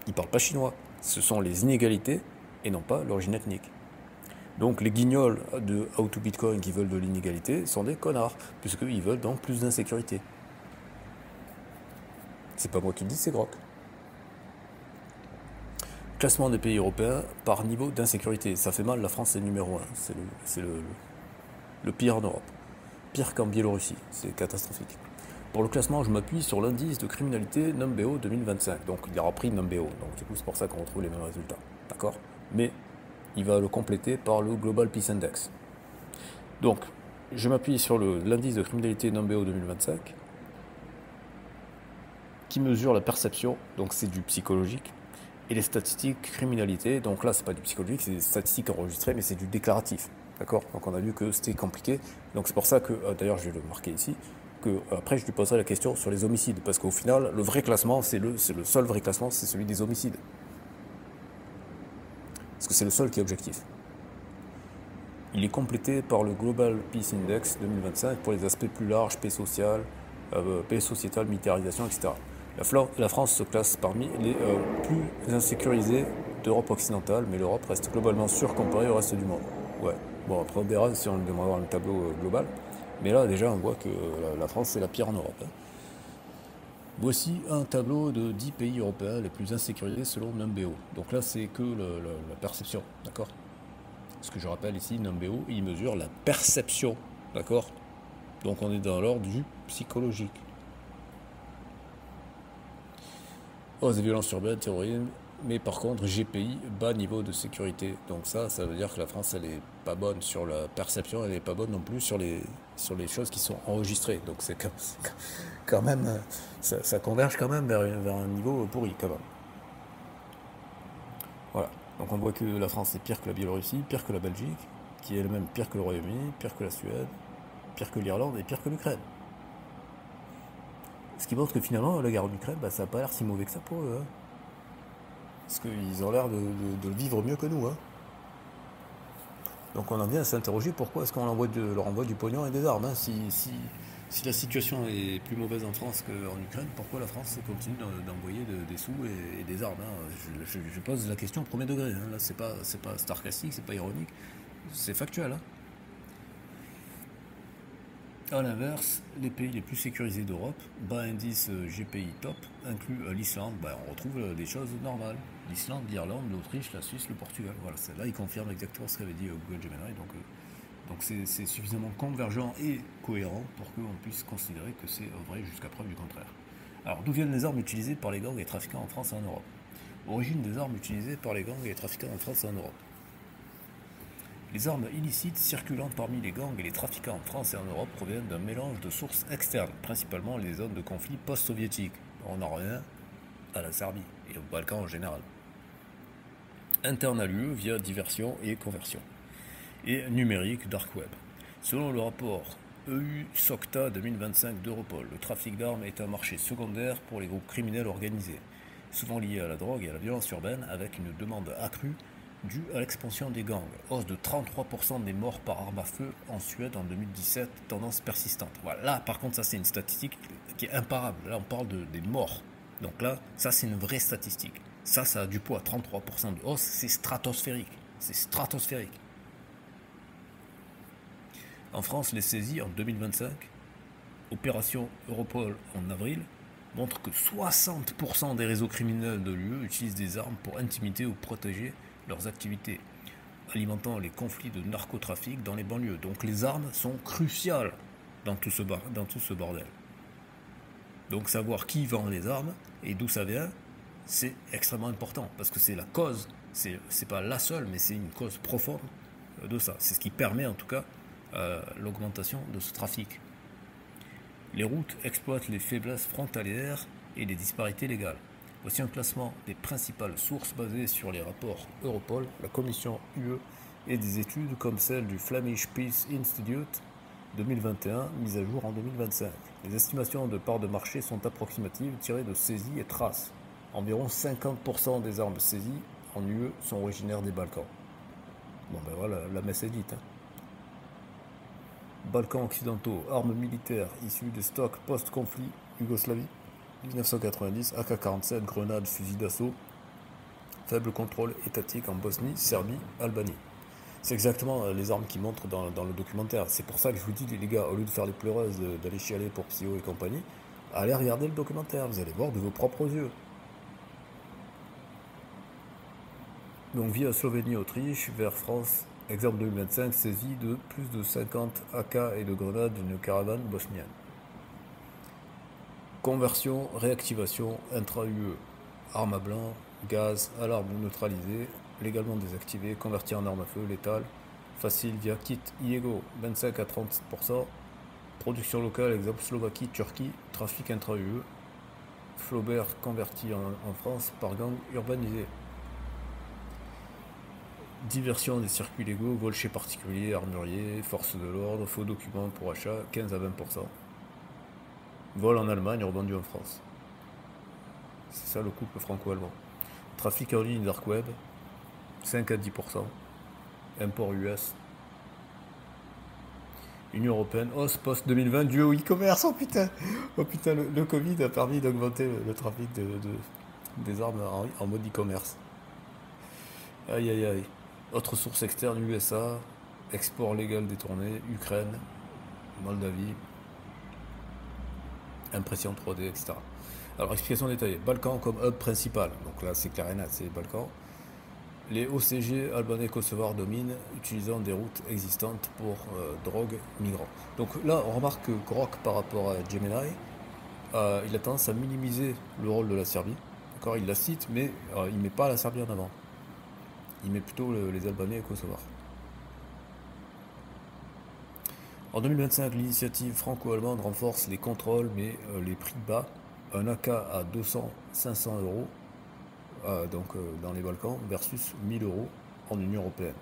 Ils ne parlent pas chinois, ce sont les inégalités et non pas l'origine ethnique. Donc les guignols de How to Bitcoin qui veulent de l'inégalité sont des connards, puisqu'ils veulent donc plus d'insécurité. C'est pas moi qui le dis, c'est Grok. Classement des pays européens par niveau d'insécurité. Ça fait mal, la France est numéro 1. C'est le pire en Europe. Pire qu'en Biélorussie, c'est catastrophique. Pour le classement, je m'appuie sur l'indice de criminalité Numbeo 2025. Donc il a repris Numbeo, donc du coup c'est pour ça qu'on retrouve les mêmes résultats. D'accord? Mais il va le compléter par le Global Peace Index. Donc, je m'appuie sur l'indice de criminalité Numbeo 2025, qui mesure la perception, donc c'est du psychologique, et les statistiques criminalité, donc là c'est pas du psychologique, c'est des statistiques enregistrées, mais c'est du déclaratif, d'accord? Donc on a vu que c'était compliqué, donc c'est pour ça que, d'ailleurs je vais le marquer ici, que après je lui poserai la question sur les homicides, parce qu'au final, le vrai classement, c'est le seul vrai classement, c'est celui des homicides. Parce que c'est le seul qui est objectif. Il est complété par le Global Peace Index 2025 pour les aspects plus larges, paix sociale, paix sociétale, militarisation, etc. La France se classe parmi les plus insécurisés d'Europe occidentale, mais l'Europe reste globalement sûre comparée au reste du monde. Ouais. Bon, après on verra si on demandera un tableau global, mais là déjà on voit que la France c'est la pire en Europe. Hein. Voici un tableau de 10 pays européens les plus insécurisés selon Numbeo. Donc là c'est que la perception, d'accord? Ce que je rappelle ici, Numbeo, il mesure la perception, d'accord? Donc on est dans l'ordre du psychologique. Oh, des violences urbaines, terrorisme, mais par contre GPI, bas niveau de sécurité. Donc ça veut dire que la France, elle est pas bonne sur la perception, elle est pas bonne non plus sur les choses qui sont enregistrées. Donc c'est quand même, ça converge quand même vers un niveau pourri quand même. Voilà. Donc on voit que la France est pire que la Biélorussie, pire que la Belgique, qui est elle-même pire que le Royaume-Uni, pire que la Suède, pire que l'Irlande et pire que l'Ukraine. Ce qui montre que finalement, la guerre en Ukraine, ça n'a pas l'air si mauvais que ça pour eux. Hein. Parce qu'ils ont l'air de vivre mieux que nous. Hein. Donc on en vient à s'interroger pourquoi est-ce qu'on leur envoie du pognon et des armes. Hein. Si la situation est plus mauvaise en France qu'en Ukraine, pourquoi la France continue d'envoyer des sous et des armes? Hein. Je pose la question au premier degré. Hein. Là, c'est pas sarcastique, c'est pas ironique, c'est factuel. Hein. A l'inverse, les pays les plus sécurisés d'Europe, bas indice GPI top, inclut l'Islande, on retrouve des choses normales. L'Islande, l'Irlande, l'Autriche, la Suisse, le Portugal. Voilà, là il confirme exactement ce qu'avait dit Google Gemini. Donc c'est suffisamment convergent et cohérent pour qu'on puisse considérer que c'est vrai jusqu'à preuve du contraire. Alors d'où viennent les armes utilisées par les gangs et trafiquants en France et en Europe? Origine des armes utilisées par les gangs et les trafiquants en France et en Europe. Les armes illicites circulant parmi les gangs et les trafiquants en France et en Europe proviennent d'un mélange de sources externes, principalement les zones de conflit post-soviétiques. On en revient à la Serbie et aux Balkans en général. Interne à l'UE via diversion et conversion. Et numérique, dark web. Selon le rapport EU-SOCTA 2025 d'Europol, le trafic d'armes est un marché secondaire pour les groupes criminels organisés, souvent lié à la drogue et à la violence urbaine, avec une demande accrue due à l'expansion des gangs. Hausse de 33% des morts par arme à feu en Suède en 2017, tendance persistante. Voilà, là par contre ça c'est une statistique qui est imparable. Là on parle des morts. Donc là, ça c'est une vraie statistique. Ça a du poids, 33% de hausse, c'est stratosphérique. C'est stratosphérique. En France, les saisies en 2025, opération Europol en avril, montrent que 60% des réseaux criminels de l'UE utilisent des armes pour intimider ou protéger leurs activités, alimentant les conflits de narcotrafic dans les banlieues. Donc les armes sont cruciales dans tout ce bordel. Donc savoir qui vend les armes et d'où ça vient, c'est extrêmement important, parce que c'est la cause, c'est pas la seule, mais c'est une cause profonde de ça. C'est ce qui permet en tout cas l'augmentation de ce trafic. Les routes exploitent les faiblesses frontalières et les disparités légales. Voici un classement des principales sources basées sur les rapports Europol, la Commission UE et des études comme celle du Flemish Peace Institute 2021, mise à jour en 2025. Les estimations de part de marché sont approximatives, tirées de saisies et traces. Environ 50% des armes saisies en UE sont originaires des Balkans. Bon ben voilà, la messe est dite. Hein. Balkans occidentaux, armes militaires issues des stocks post-conflit, Yougoslavie, 1990, AK-47, grenades, fusils d'assaut, faible contrôle étatique en Bosnie, Serbie, Albanie. C'est exactement les armes qui montrent dans le documentaire. C'est pour ça que je vous dis, les gars, au lieu de faire les pleureuses, d'aller chialer pour Psyo et compagnie, allez regarder le documentaire, vous allez voir de vos propres yeux. Donc via Slovénie-Autriche, vers France, exemple 2025, saisie de plus de 50 AK et de grenades d'une caravane bosnienne. Conversion, réactivation, intra-UE, armes à blanc, gaz, alarme neutralisée, légalement désactivée, convertie en arme à feu létale, facile via kit IEGO, 25 à 30%. Production locale, exemple Slovaquie, Turquie, trafic intra-UE. Flaubert converti en France par gang urbanisé. Diversion des circuits légaux, vol chez particuliers, armuriers, forces de l'ordre, faux documents pour achat, 15 à 20%. Vol en Allemagne, revendu en France. C'est ça le couple franco-allemand. Trafic en ligne dark web, 5 à 10%. Import US. Union Européenne, hausse post-2020 due au e-commerce. Oh putain, le Covid a permis d'augmenter le trafic des armes en mode e-commerce. Aïe aïe aïe. Autre source externe, USA, export légal détourné, Ukraine, Moldavie, impression 3D, etc. Alors, explication détaillée. Balkans comme hub principal. Donc là, c'est clair et net, c'est les Balkans. Les OCG albanais kosovars dominent, utilisant des routes existantes pour drogue migrants. Donc là, on remarque que Grok, par rapport à Gemini, il a tendance à minimiser le rôle de la Serbie. D'accord, il la cite, mais il ne met pas la Serbie en avant. Il met plutôt les Albanais et Kosovars. En 2025, l'initiative franco-allemande renforce les contrôles, mais les prix bas. Un AK à 200-500 euros, dans les Balkans, versus 1000 euros en Union Européenne.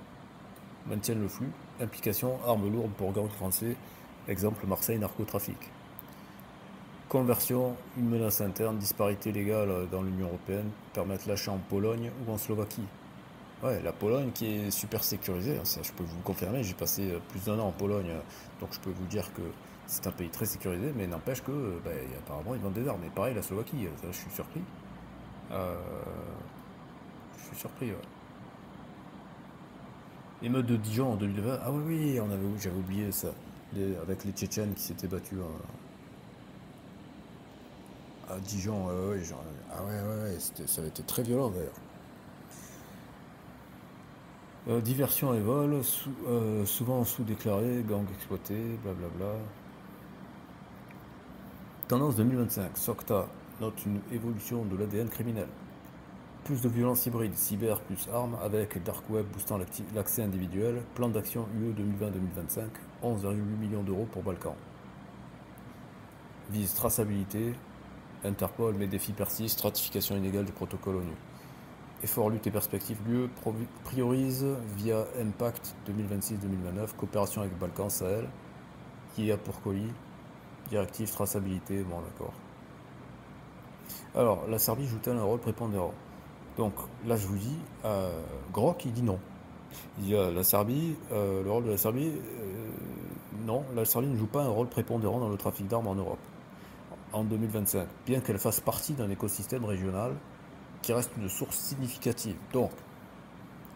Maintiennent le flux. Implication, armes lourdes pour gangs français. Exemple, Marseille, narcotrafic. Conversion, une menace interne, disparité légale dans l'Union Européenne, permettent l'achat en Pologne ou en Slovaquie. Ouais, la Pologne qui est super sécurisée, ça je peux vous le confirmer, j'ai passé plus d'1 an en Pologne, donc je peux vous dire que c'est un pays très sécurisé, mais n'empêche que apparemment ils vendent des armes. Et pareil, la Slovaquie, ça, je suis surpris. Je suis surpris, ouais. Émeute de Dijon en 2020, ah oui, j'avais oublié ça, avec les Tchétchènes qui s'étaient battus à Dijon, ça avait été très violent d'ailleurs. Diversion et vol, souvent sous-déclaré, gang exploité, blablabla. Tendance 2025, SOCTA note une évolution de l'ADN criminel. Plus de violence hybride, cyber plus armes, avec dark web boostant l'accès individuel. Plan d'action UE 2020-2025, 11,8 millions d'euros pour Balkans. Vise traçabilité, Interpol, mais défis persistent, ratification inégale du protocole ONU. Effort, lutte et perspectives, l'UE priorise via Impact 2026-2029, coopération avec Balkans, Sahel, IA pour colis, directive traçabilité, bon d'accord. Alors, la Serbie joue-t-elle un rôle prépondérant? Donc là je vous dis, Grok il dit non. Il dit la Serbie, le rôle de la Serbie, non, la Serbie ne joue pas un rôle prépondérant dans le trafic d'armes en Europe en 2025, bien qu'elle fasse partie d'un écosystème régional qui reste une source significative. Donc,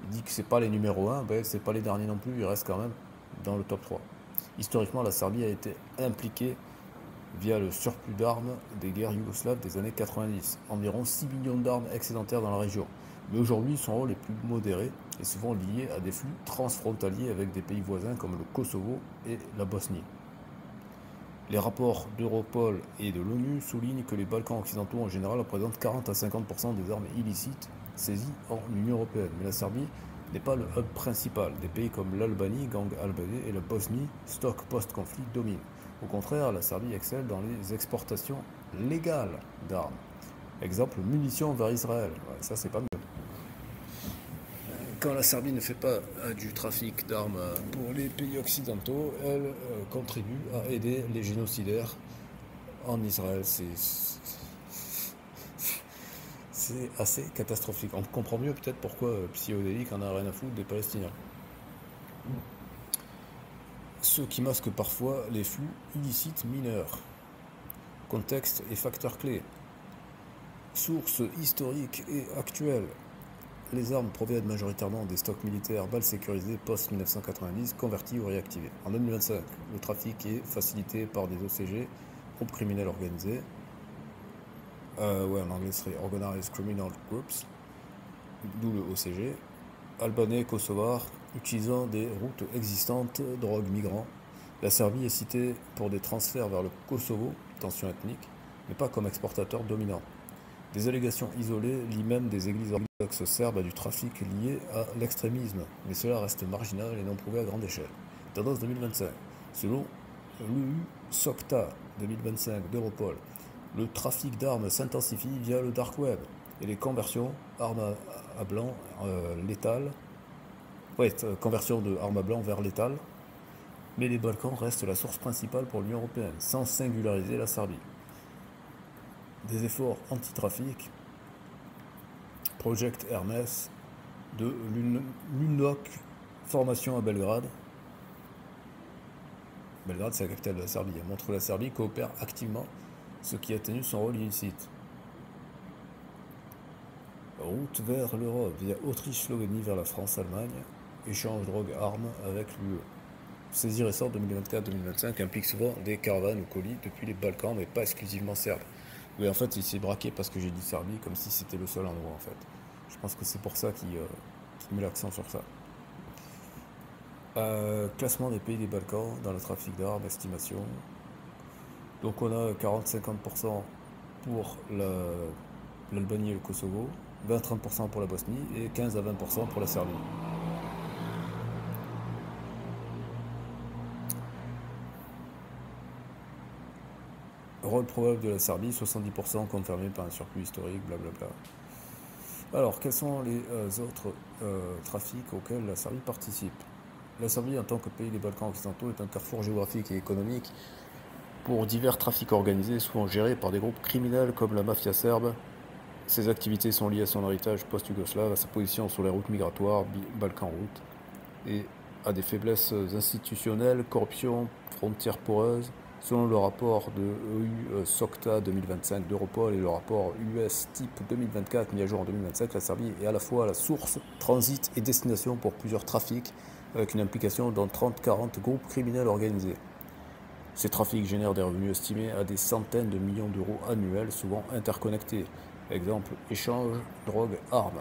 il dit que c'est pas les numéros 1, c'est pas les derniers non plus, il reste quand même dans le top 3. Historiquement, la Serbie a été impliquée via le surplus d'armes des guerres yougoslaves des années 90, environ 6 millions d'armes excédentaires dans la région. Mais aujourd'hui, son rôle est plus modéré et souvent lié à des flux transfrontaliers avec des pays voisins comme le Kosovo et la Bosnie. Les rapports d'Europol et de l'ONU soulignent que les Balkans occidentaux en général représentent 40 à 50% des armes illicites saisies en Union Européenne. Mais la Serbie n'est pas le hub principal. Des pays comme l'Albanie, gang albanais, et la Bosnie, stock post-conflit, dominent. Au contraire, la Serbie excelle dans les exportations légales d'armes. Exemple, munitions vers Israël. Ouais, ça, c'est pas mieux. Quand la Serbie ne fait pas du trafic d'armes pour les pays occidentaux, elle contribue à aider les génocidaires en Israël. C'est assez catastrophique. On comprend mieux peut-être pourquoi Psyodélique en a rien à foutre des Palestiniens. Ce qui masque parfois les flux illicites mineurs. Contexte et facteurs clés. Sources historiques et actuelles. Les armes proviennent majoritairement des stocks militaires balles sécurisées post-1990 convertis ou réactivés. En 2025, le trafic est facilité par des OCG, groupes criminels organisés. En anglais ce serait Organized Criminal Groups, d'où le OCG. Albanais, kosovars, utilisant des routes existantes, drogue, migrants. La Serbie est citée pour des transferts vers le Kosovo, tension ethnique, mais pas comme exportateur dominant. Des allégations isolées lient même des églises orthodoxes serbes à du trafic lié à l'extrémisme, mais cela reste marginal et non prouvé à grande échelle. Tendance 2025. Selon l'UU SOCTA 2025 d'Europol, le trafic d'armes s'intensifie via le dark web et les conversions armes à blanc létales. Conversion de armes à blanc vers létales. Mais les Balkans restent la source principale pour l'Union européenne, sans singulariser la Serbie. Des efforts anti-trafic, Project Hermes de l'UNOC, formation à Belgrade. Belgrade, c'est la capitale de la Serbie. Montre que la Serbie coopère activement, ce qui atténue son rôle illicite. Route vers l'Europe via Autriche-Slovénie vers la France-Allemagne. Échange drogue-armes avec l'UE. Saisie récente 2024-2025 implique souvent des caravanes ou colis depuis les Balkans, mais pas exclusivement serbes. Oui, en fait, il s'est braqué parce que j'ai dit Serbie, comme si c'était le seul endroit, en fait. Je pense que c'est pour ça qu'il met l'accent sur ça. Classement des pays des Balkans dans le trafic d'armes, estimation. Donc on a 40-50% pour l'Albanie et le Kosovo, 20-30% pour la Bosnie et 15 à 20% pour la Serbie. Rôle probable de la Serbie, 70% confirmé par un surplus historique, blablabla. Alors, quels sont les autres trafics auxquels la Serbie participe? La Serbie, en tant que pays des Balkans occidentaux, est un carrefour géographique et économique pour divers trafics organisés, souvent gérés par des groupes criminels comme la mafia serbe. Ses activités sont liées à son héritage post-yougoslave, à sa position sur les routes migratoires, Balkan Route, et à des faiblesses institutionnelles, corruption, frontières poreuses. Selon le rapport de EU SOCTA 2025 d'Europol et le rapport US Type 2024 mis à jour en 2025, la Serbie est à la fois la source, transit et destination pour plusieurs trafics, avec une implication dans 30-40 groupes criminels organisés. Ces trafics génèrent des revenus estimés à des centaines de millions d'euros annuels, souvent interconnectés. Exemple, échange, drogue, armes.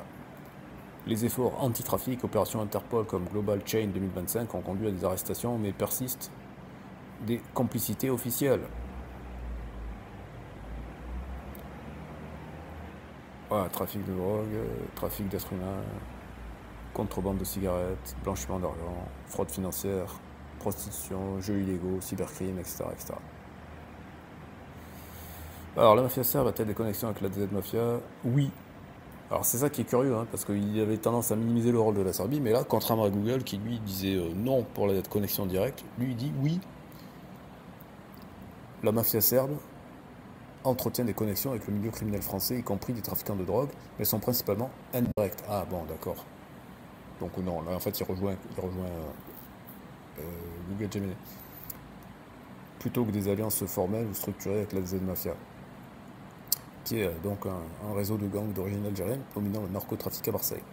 Les efforts anti-trafic, opérations Interpol comme Global Chain 2025 ont conduit à des arrestations, mais persistent des complicités officielles. Voilà, trafic de drogue, trafic d'êtres humains, contrebande de cigarettes, blanchiment d'argent, fraude financière, prostitution, jeux illégaux, cybercrime, etc., etc. Alors, la mafia serbe a-t-elle des connexions avec la DZ Mafia? Oui. Alors, c'est ça qui est curieux, hein, parce qu'il avait tendance à minimiser le rôle de la Serbie, mais là, contrairement à Google, qui lui disait non pour la connexion directe, lui il dit oui. La mafia serbe entretient des connexions avec le milieu criminel français, y compris des trafiquants de drogue, mais sont principalement indirectes. Ah bon, d'accord. Donc non, là en fait il rejoint Google Gemini. Plutôt que des alliances formelles ou structurées avec la DZ Mafia, qui est donc un réseau de gangs d'origine algérienne dominant le narcotrafic à Marseille.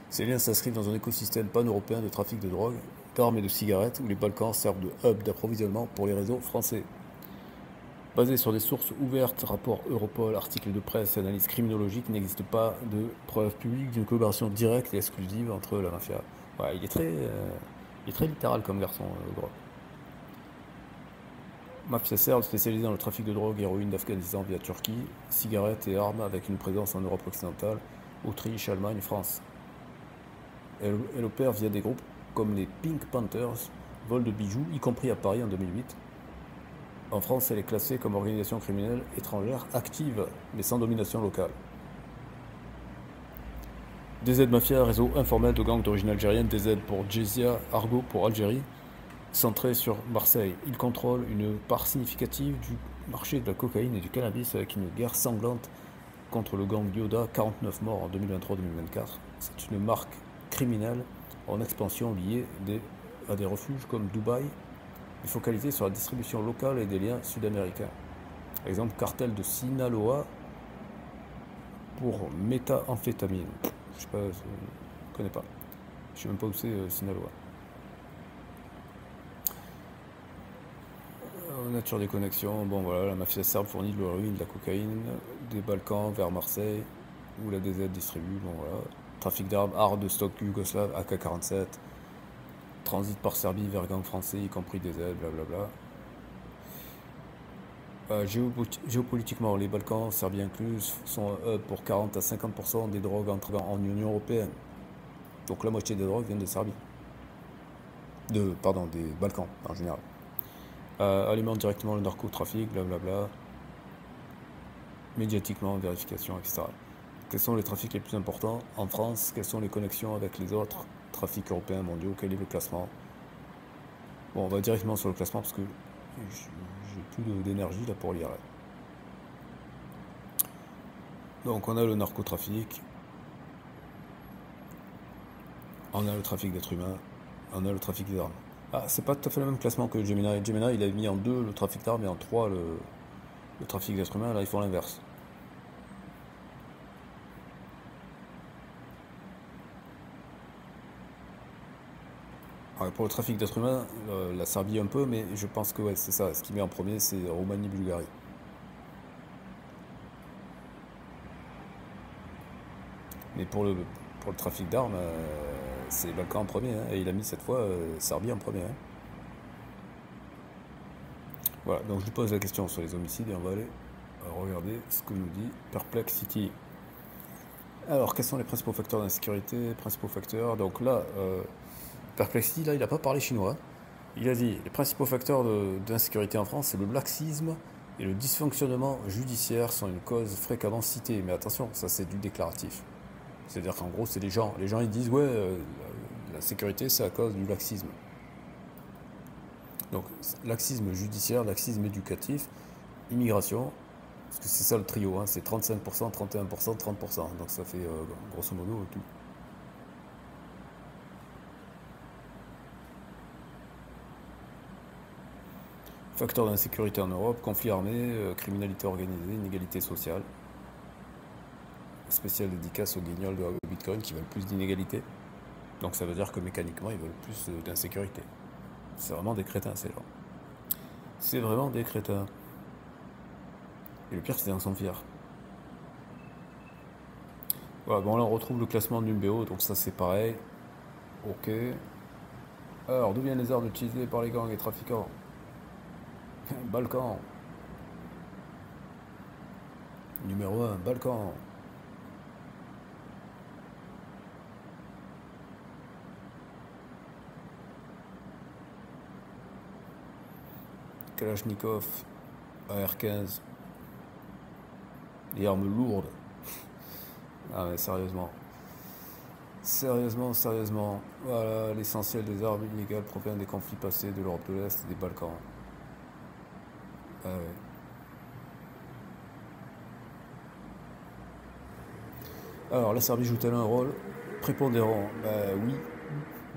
Ces liens s'inscrivent dans un écosystème pan-européen de trafic de drogue, d'armes et de cigarettes, où les Balkans servent de hub d'approvisionnement pour les réseaux français. Basé sur des sources ouvertes, rapports Europol, articles de presse et analyses criminologiques, il n'existe pas de preuves publiques d'une collaboration directe et exclusive entre la mafia. Ouais, il est très littéral comme garçon, Gros. Mafia serbe spécialisée dans le trafic de drogue, héroïne d'Afghanistan via Turquie, cigarettes et armes avec une présence en Europe occidentale, Autriche, Allemagne, France. Elle opère via des groupes comme les Pink Panthers, vol de bijoux, y compris à Paris en 2008. En France, elle est classée comme organisation criminelle étrangère active, mais sans domination locale. DZ Mafia, réseau informel de gangs d'origine algérienne, DZ pour Djezia, Argo pour Algérie, centré sur Marseille. Il contrôle une part significative du marché de la cocaïne et du cannabis avec une guerre sanglante contre le gang Yoda, 49 morts en 2023-2024. C'est une marque criminelle en expansion liée à des refuges comme Dubaï, et focalisée sur la distribution locale et des liens sud-américains. Exemple, cartel de Sinaloa pour méthamphétamine. Je sais pas, je connais pas. Je sais même pas où c'est Sinaloa. Nature des connexions, bon voilà, la mafia serbe fournit de l'héroïne, de la cocaïne, des Balkans vers Marseille, où la DZ distribue, bon voilà. Trafic d'armes, art de stock yougoslave, AK-47, transit par Serbie vers gang français, y compris DZ, blablabla. Géopolitiquement, les Balkans, Serbie incluse, sont un hub pour 40 à 50% des drogues entrant en Union européenne. Donc la moitié des drogues viennent de Serbie. Pardon, des Balkans en général. Alimente directement le narcotrafic, blablabla. Médiatiquement, vérification, etc. Quels sont les trafics les plus importants en France? Quelles sont les connexions avec les autres trafics européens mondiaux? Quel est le classement? Bon, on va directement sur le classement parce que j'ai plus d'énergie là pour lire. Là. Donc on a le narcotrafic, on a le trafic d'êtres humains, on a le trafic d'armes. Ah, c'est pas tout à fait le même classement que Gemini. Gemini, il a mis en 2 le trafic d'armes et en 3 le trafic d'êtres humains. Là, ils font l'inverse. Pour le trafic d'êtres humains, la Serbie un peu, mais je pense que ouais, c'est ça. Ce qui met en premier, c'est Roumanie-Bulgarie. Mais pour le trafic d'armes, c'est les Balkans en premier. Hein, et il a mis cette fois Serbie en premier. Hein. Voilà, donc je lui pose la question sur les homicides et on va aller regarder ce que nous dit Perplexity. Alors, quels sont les principaux facteurs d'insécurité? Principaux facteurs, donc là, Perplexity, là, il n'a pas parlé chinois. Il a dit les principaux facteurs d'insécurité en France, c'est le laxisme et le dysfonctionnement judiciaire sont une cause fréquemment citée. Mais attention, ça c'est du déclaratif. C'est-à-dire qu'en gros, c'est les gens. Les gens ils disent ouais, la sécurité c'est à cause du laxisme. Donc laxisme judiciaire, laxisme éducatif, immigration, parce que c'est ça le trio, hein, c'est 35%, 31%, 30%. Donc ça fait grosso modo tout. Facteurs d'insécurité en Europe, conflits armés, criminalité organisée, inégalité sociale. Spécial dédicace aux guignols de Bitcoin qui veulent plus d'inégalité. Donc ça veut dire que mécaniquement ils veulent plus d'insécurité. C'est vraiment des crétins ces gens. C'est vraiment des crétins. Et le pire c'est qu'ils en sont fiers. Voilà, bon là on retrouve le classement du MBO, donc ça c'est pareil. Ok. Alors d'où viennent les armes utilisées par les gangs et trafiquants? Balkan. Numéro 1, Balkan. Kalachnikov, AR-15. Les armes lourdes. Ah mais sérieusement. Sérieusement. Voilà, l'essentiel des armes illégales provient des conflits passés de l'Europe de l'Est et des Balkans. Ah ouais. Alors, la Serbie joue-t-elle un rôle prépondérant? Bah oui,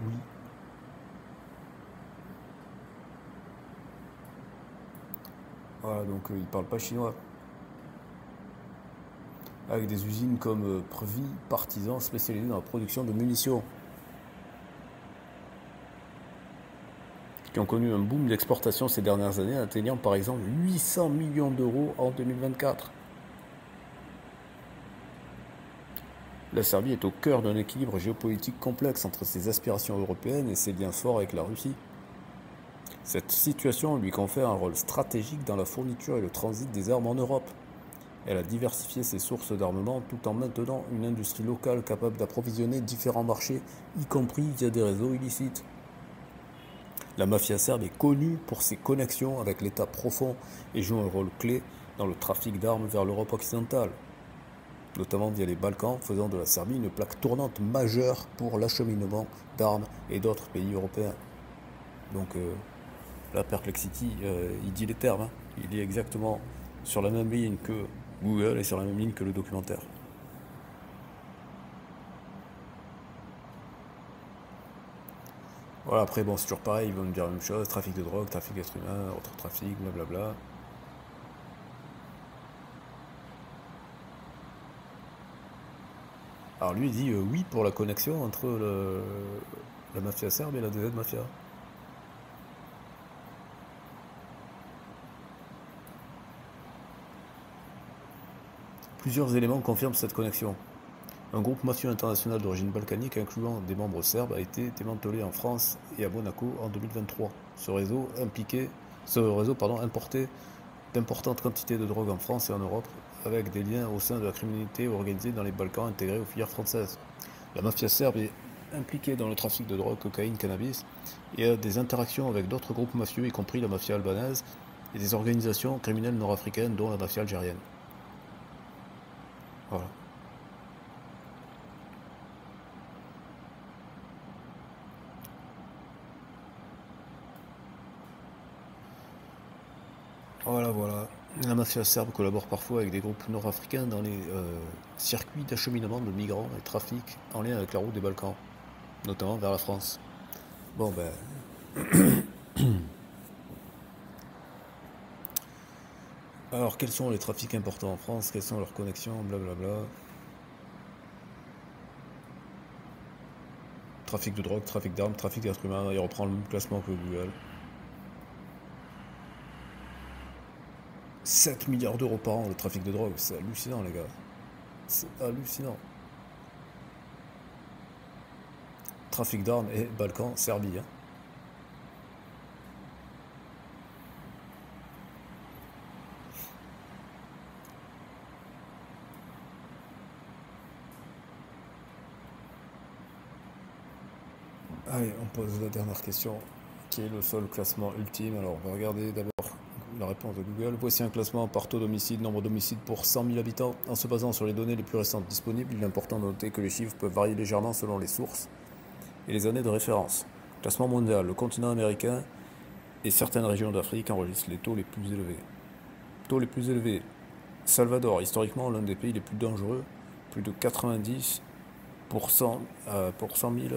oui. Voilà, donc ils parlent pas chinois. Avec des usines comme Prvi, Partisan, spécialisées dans la production de munitions. Qui ont connu un boom d'exportation ces dernières années, atteignant par exemple 800 millions d'euros en 2024. La Serbie est au cœur d'un équilibre géopolitique complexe entre ses aspirations européennes et ses liens forts avec la Russie. Cette situation lui confère un rôle stratégique dans la fourniture et le transit des armes en Europe. Elle a diversifié ses sources d'armement tout en maintenant une industrie locale capable d'approvisionner différents marchés, y compris via des réseaux illicites. La mafia serbe est connue pour ses connexions avec l'État profond et joue un rôle clé dans le trafic d'armes vers l'Europe occidentale, notamment via les Balkans, faisant de la Serbie une plaque tournante majeure pour l'acheminement d'armes et d'autres pays européens. Donc la Perplexity, il dit les termes, hein. Il est exactement sur la même ligne que Google et sur la même ligne que le documentaire. Voilà, après, bon, c'est toujours pareil, ils vont nous dire la même chose, trafic de drogue, trafic d'êtres humains, autre trafic, blablabla. Alors lui, il dit oui pour la connexion entre la mafia serbe et la DZ mafia. Plusieurs éléments confirment cette connexion. Un groupe mafieux international d'origine balkanique incluant des membres serbes a été démantelé en France et à Monaco en 2023. Ce réseau importait d'importantes quantités de drogue en France et en Europe, avec des liens au sein de la criminalité organisée dans les Balkans intégrés aux filières françaises. La mafia serbe est impliquée dans le trafic de drogue, cocaïne, cannabis, et a des interactions avec d'autres groupes mafieux, y compris la mafia albanaise, et des organisations criminelles nord-africaines, dont la mafia algérienne. Voilà. Voilà, voilà. La mafia serbe collabore parfois avec des groupes nord-africains dans les circuits d'acheminement de migrants et trafic en lien avec la route des Balkans, notamment vers la France. Bon ben, alors quels sont les trafics importants en France? Quelles sont leurs connexions? Blablabla. Trafic de drogue, trafic d'armes, trafic d'êtres humains. Il reprend le même classement que Google. 7 milliards d'euros par an le trafic de drogue, c'est hallucinant les gars. C'est hallucinant. Trafic d'armes et Balkans, Serbie. Hein. Allez, on pose la dernière question, qui est le seul classement ultime. Alors, on va regarder d'abord la réponse de Google. Voici un classement par taux d'homicide, nombre d'homicides pour 100 000 habitants. En se basant sur les données les plus récentes disponibles, il est important de noter que les chiffres peuvent varier légèrement selon les sources et les années de référence. Classement mondial, le continent américain et certaines régions d'Afrique enregistrent les taux les plus élevés. Taux les plus élevés. Salvador, historiquement l'un des pays les plus dangereux, plus de 90 pour 100 000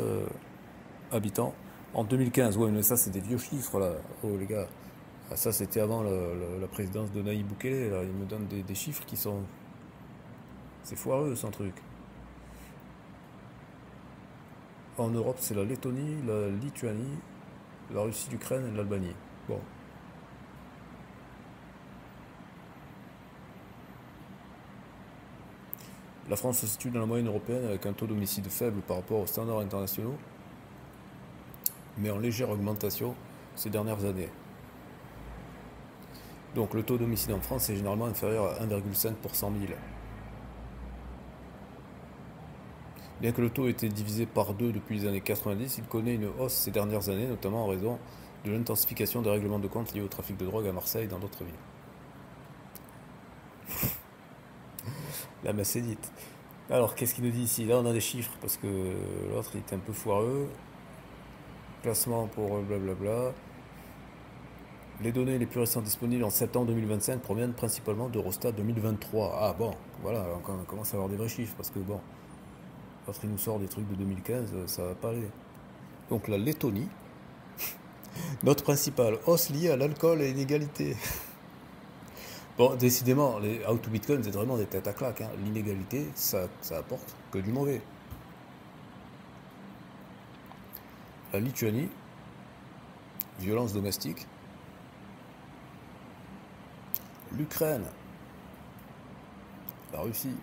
habitants. En 2015, ouais, mais ça c'est des vieux chiffres là. Oh les gars, ah, ça c'était avant la présidence de Nayib Bukele. Là. Il me donne des chiffres qui sont. C'est foireux sans truc. En Europe, c'est la Lettonie, la Lituanie, la Russie, l'Ukraine et l'Albanie. Bon. La France se situe dans la moyenne européenne avec un taux d'homicide faible par rapport aux standards internationaux, mais en légère augmentation ces dernières années. Donc le taux d'homicide en France est généralement inférieur à 1,5 pour 100 000. Bien que le taux ait été divisé par 2 depuis les années 90, il connaît une hausse ces dernières années, notamment en raison de l'intensification des règlements de compte liés au trafic de drogue à Marseille et dans d'autres villes. La messe est dite. Alors, qu'est-ce qu'il nous dit ici? Là, on a des chiffres, parce que l'autre, il était un peu foireux. Classement pour blablabla. Les données les plus récentes disponibles en septembre 2025 proviennent principalement d'Eurostat 2023. Ah bon, voilà, on commence à avoir des vrais chiffres, parce que bon, l'autre, il nous sort des trucs de 2015, ça va pas aller. Donc la Lettonie, notre principale hausse liée à l'alcool et l'inégalité. Bon, décidément, les How to Bitcoin, c'est vraiment des têtes à claque. Hein. L'inégalité, ça apporte que du mauvais. La Lituanie, violence domestique. L'Ukraine, la Russie,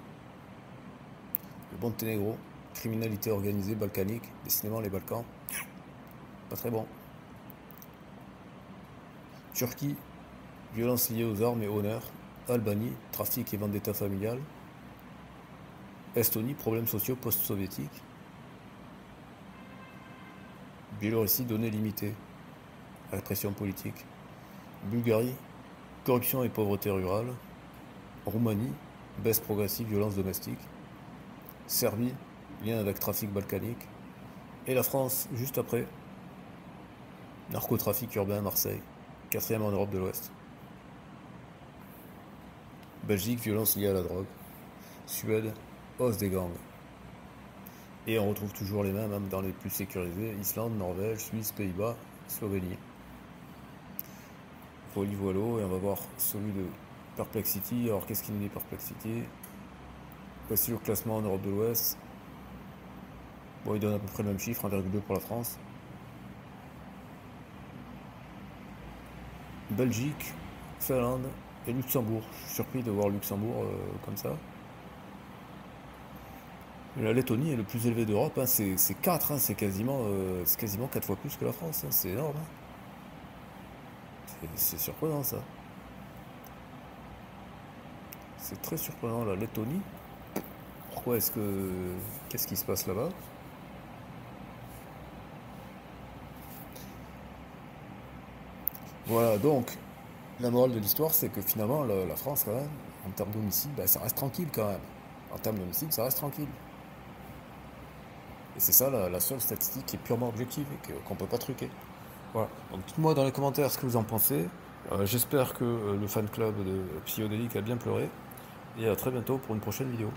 le Monténégro, criminalité organisée balkanique, décidément les Balkans, pas très bon. Turquie, violence liée aux armes et honneur. Albanie, trafic et vendetta familiale. Estonie, problèmes sociaux post-soviétiques. Biélorussie, données limitées. Répression politique. Bulgarie, corruption et pauvreté rurale. Roumanie, baisse progressive, violence domestique. Serbie, lien avec trafic balkanique. Et la France, juste après. Narcotrafic urbain à Marseille. 4e en Europe de l'Ouest. Belgique, violence liée à la drogue. Suède, hausse des gangs. Et on retrouve toujours les mêmes, même dans les plus sécurisés. Islande, Norvège, Suisse, Pays-Bas, Slovénie. Voilou, et on va voir celui de Perplexity. Alors qu'est-ce qu'il nous dit Perplexity? Voici le classement en Europe de l'Ouest. Bon, il donne à peu près le même chiffre, 1,2 pour la France. Belgique, Finlande et Luxembourg. Je suis surpris de voir Luxembourg comme ça. La Lettonie est le plus élevé d'Europe, hein. C'est 4, hein. C'est quasiment 4 fois plus que la France, hein. C'est énorme. Hein. C'est surprenant ça. C'est très surprenant, la Lettonie. Pourquoi est-ce que... Qu'est-ce qui se passe là-bas? Voilà, donc, la morale de l'histoire, c'est que finalement, la France, quand même, en termes d'homicide, ben, ça reste tranquille quand même. En termes d'homicide, ça reste tranquille. Et c'est ça la seule statistique qui est purement objective et qu'on peut pas truquer. Voilà. Donc dites-moi dans les commentaires ce que vous en pensez. J'espère que le fan club de Psychodélique a bien pleuré. Et à très bientôt pour une prochaine vidéo.